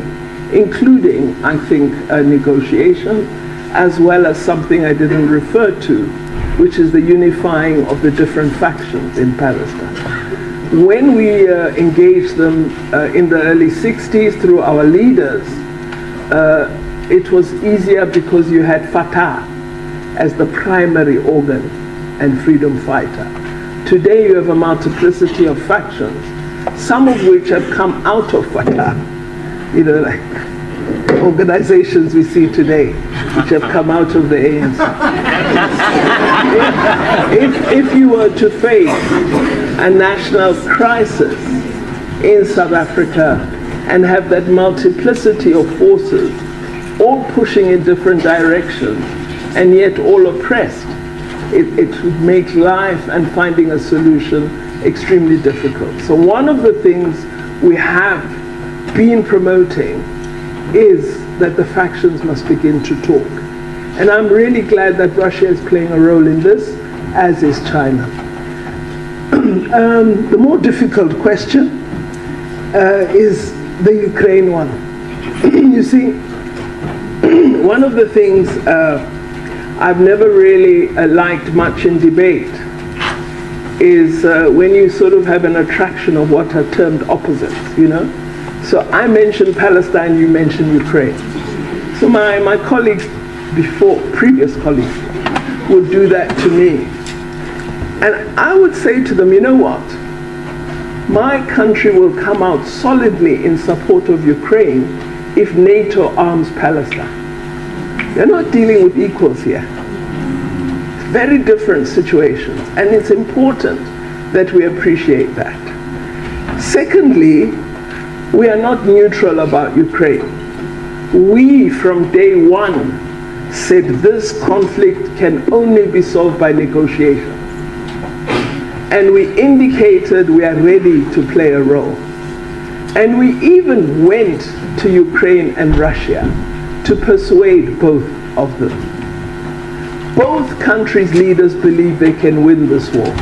including, I think, a negotiation, as well as something I didn't refer to, which is the unifying of the different factions in Palestine. When we engaged them in the early 60s through our leaders, it was easier because you had Fatah as the primary organ and freedom fighter. Today you have a multiplicity of factions, some of which have come out of Fatah, you know, like organizations we see today, which have come out of the ANC. If you were to face a national crisis in South Africa and have that multiplicity of forces, all pushing in different directions, and yet all oppressed, it would make life and finding a solution extremely difficult. So one of the things we have been promoting is that the factions must begin to talk. And I'm really glad that Russia is playing a role in this, as is China. The more difficult question is the Ukraine one. You see, one of the things I've never really liked much in debate is when you sort of have an attraction of what are termed opposites, you know? So I mentioned Palestine, you mentioned Ukraine. So my colleagues before, previous colleagues, would do that to me. And I would say to them, you know what? My country will come out solidly in support of Ukraine if NATO arms Palestine. You're not dealing with equals here. Very different situations, and it's important that we appreciate that. Secondly, we are not neutral about Ukraine. We, from day one, said this conflict can only be solved by negotiation. And we indicated we are ready to play a role. And we even went to Ukraine and Russia to persuade both of them. Both countries' leaders believe they can win this war.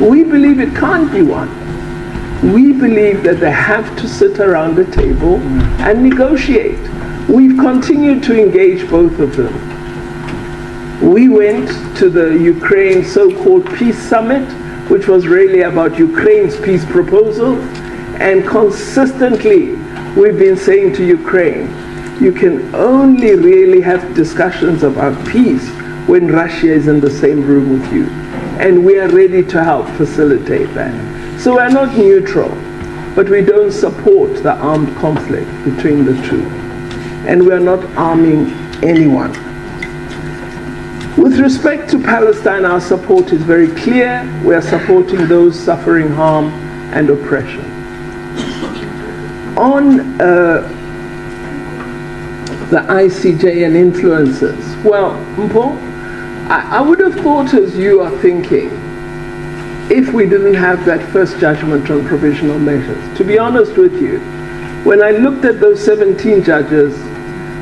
We believe it can't be won. We believe that they have to sit around a table and negotiate. We've continued to engage both of them. We went to the Ukraine so-called peace summit, which was really about Ukraine's peace proposal, and consistently we've been saying to Ukraine, you can only really have discussions about peace when Russia is in the same room with you. And we are ready to help facilitate that. So we're not neutral, but we don't support the armed conflict between the two. And we're not arming anyone. With respect to Palestine, our support is very clear. We are supporting those suffering harm and oppression. On the ICJ and influences, well, Mpo, I would have thought as you are thinking, if we didn't have that first judgment on provisional measures. To be honest with you, when I looked at those 17 judges,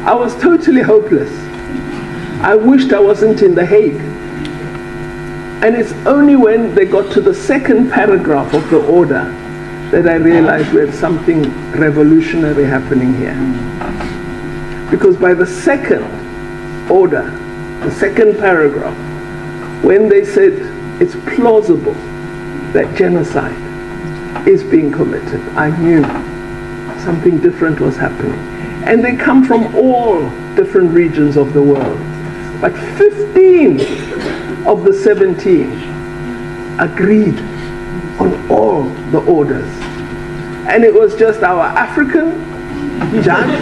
I was totally hopeless. I wished I wasn't in The Hague. And it's only when they got to the second paragraph of the order that I realized we had something revolutionary happening here. Because by the second order, the second paragraph, when they said it's plausible that genocide is being committed. I knew something different was happening. And they come from all different regions of the world. But 15 of the 17 agreed on all the orders. And it was just our African judge,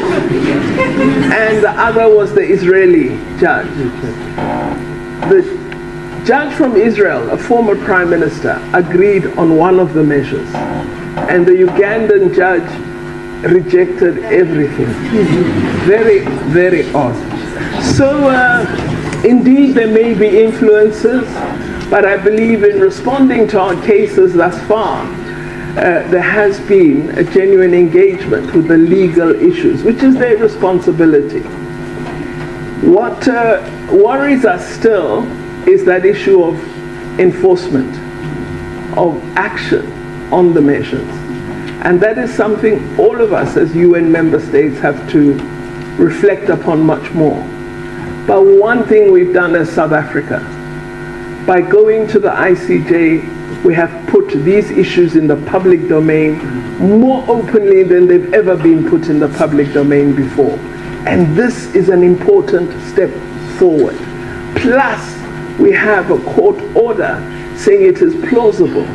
and the other was the Israeli judge. The judge from Israel, a former prime minister, agreed on one of the measures, and the Ugandan judge rejected everything. Very, very odd. So indeed there may be influences, but I believe in responding to our cases thus far, there has been a genuine engagement with the legal issues, which is their responsibility. What worries us still is that issue of enforcement, of action on the measures. And that is something all of us as UN member states have to reflect upon much more. But one thing we've done as South Africa, by going to the ICJ, we have put these issues in the public domain more openly than they've ever been put in the public domain before. And this is an important step forward. Plus, we have a court order saying it is plausible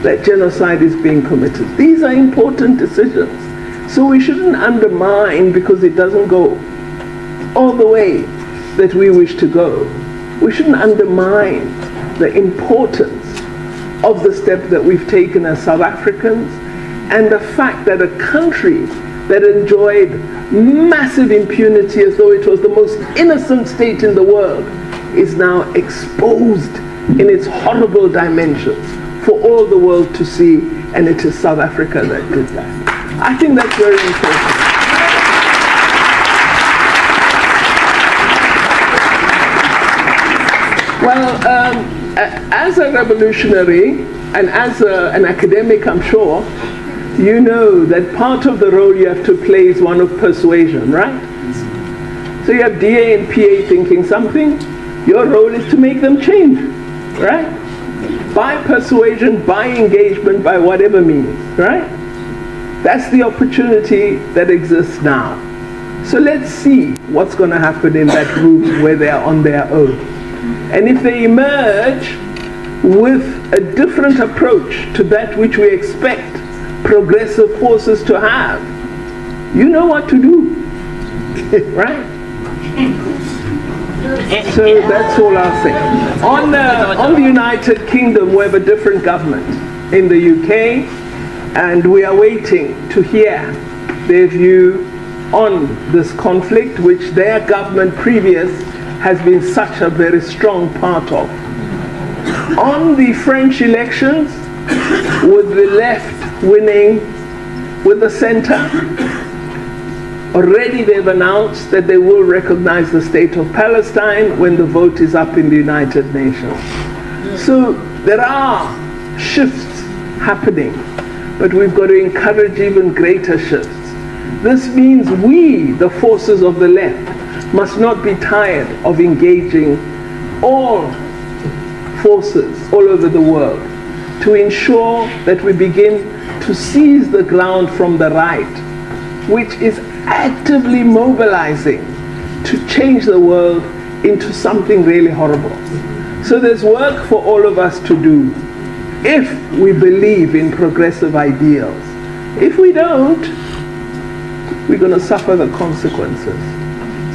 that genocide is being committed. These are important decisions. So we shouldn't undermine because it doesn't go all the way that we wish to go. We shouldn't undermine the importance of the step that we've taken as South Africans, and the fact that a country that enjoyed massive impunity as though it was the most innocent state in the world is now exposed in its horrible dimensions for all the world to see, and it is South Africa that did that. I think that's very important. Well, as a revolutionary and as an academic, I'm sure, you know that part of the role you have to play is one of persuasion, right? So you have DA and PA thinking something, your role is to make them change, right? By persuasion, by engagement, by whatever means, right? That's the opportunity that exists now. So let's see what's going to happen in that room where they are on their own. And if they emerge with a different approach to that which we expect progressive forces to have, you know what to do, right? So that's all I'll say. On the United Kingdom, we have a different government in the UK, and we are waiting to hear their view on this conflict, which their government previous has been such a very strong part of. On the French elections, with the left winning with the center, already they've announced that they will recognize the state of Palestine when the vote is up in the United Nations. So there are shifts happening, but we've got to encourage even greater shifts. This means we, the forces of the left, must not be tired of engaging all forces all over the world to ensure that we begin to seize the ground from the right, which is actively mobilizing to change the world into something really horrible. So there's work for all of us to do if we believe in progressive ideals. If we don't, we're going to suffer the consequences.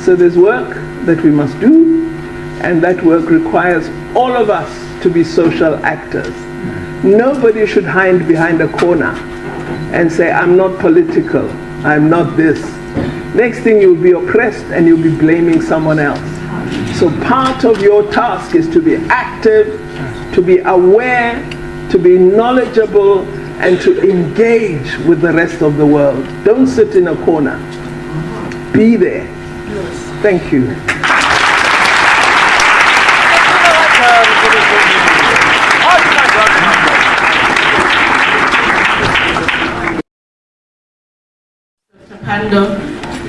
So there's work that we must do, and that work requires all of us to be social actors. Nobody should hide behind a corner and say, I'm not political, I'm not this. Next thing you'll be oppressed and you'll be blaming someone else. So part of your task is to be active, to be aware, to be knowledgeable, and to engage with the rest of the world. Don't sit in a corner. Be there. Thank you. Pandor.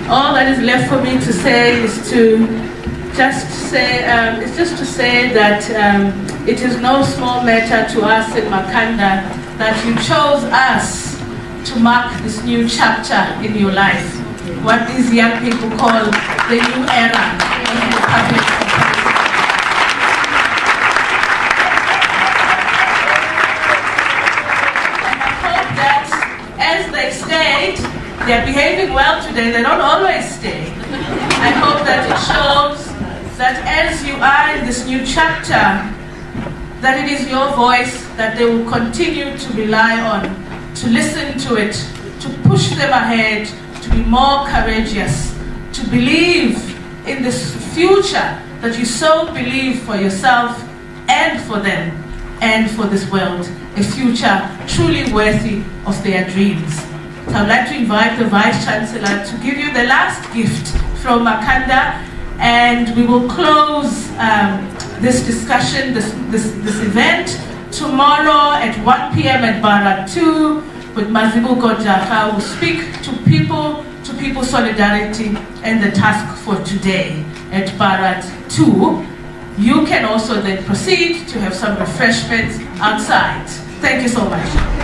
All that is left for me to say is to just say that it is no small matter to us in Makanda that you chose us to mark this new chapter in your life, what these young people call the new era of the Republic of Palestine. And I hope that as they stayed, they're behaving well today, they don't always stay. I hope that it shows that as you are in this new chapter, that it is your voice that they will continue to rely on, to listen to it, to push them ahead, to be more courageous, to believe in this future that you so believe for yourself and for them and for this world, a future truly worthy of their dreams. So I'd like to invite the Vice Chancellor to give you the last gift from Makanda, and we will close this discussion, this event, tomorrow at 1 p.m. at Barat 2 with Mazibuko Jaka, who will speak to people solidarity and the task for today at Barat 2. You can also then proceed to have some refreshments outside. Thank you so much.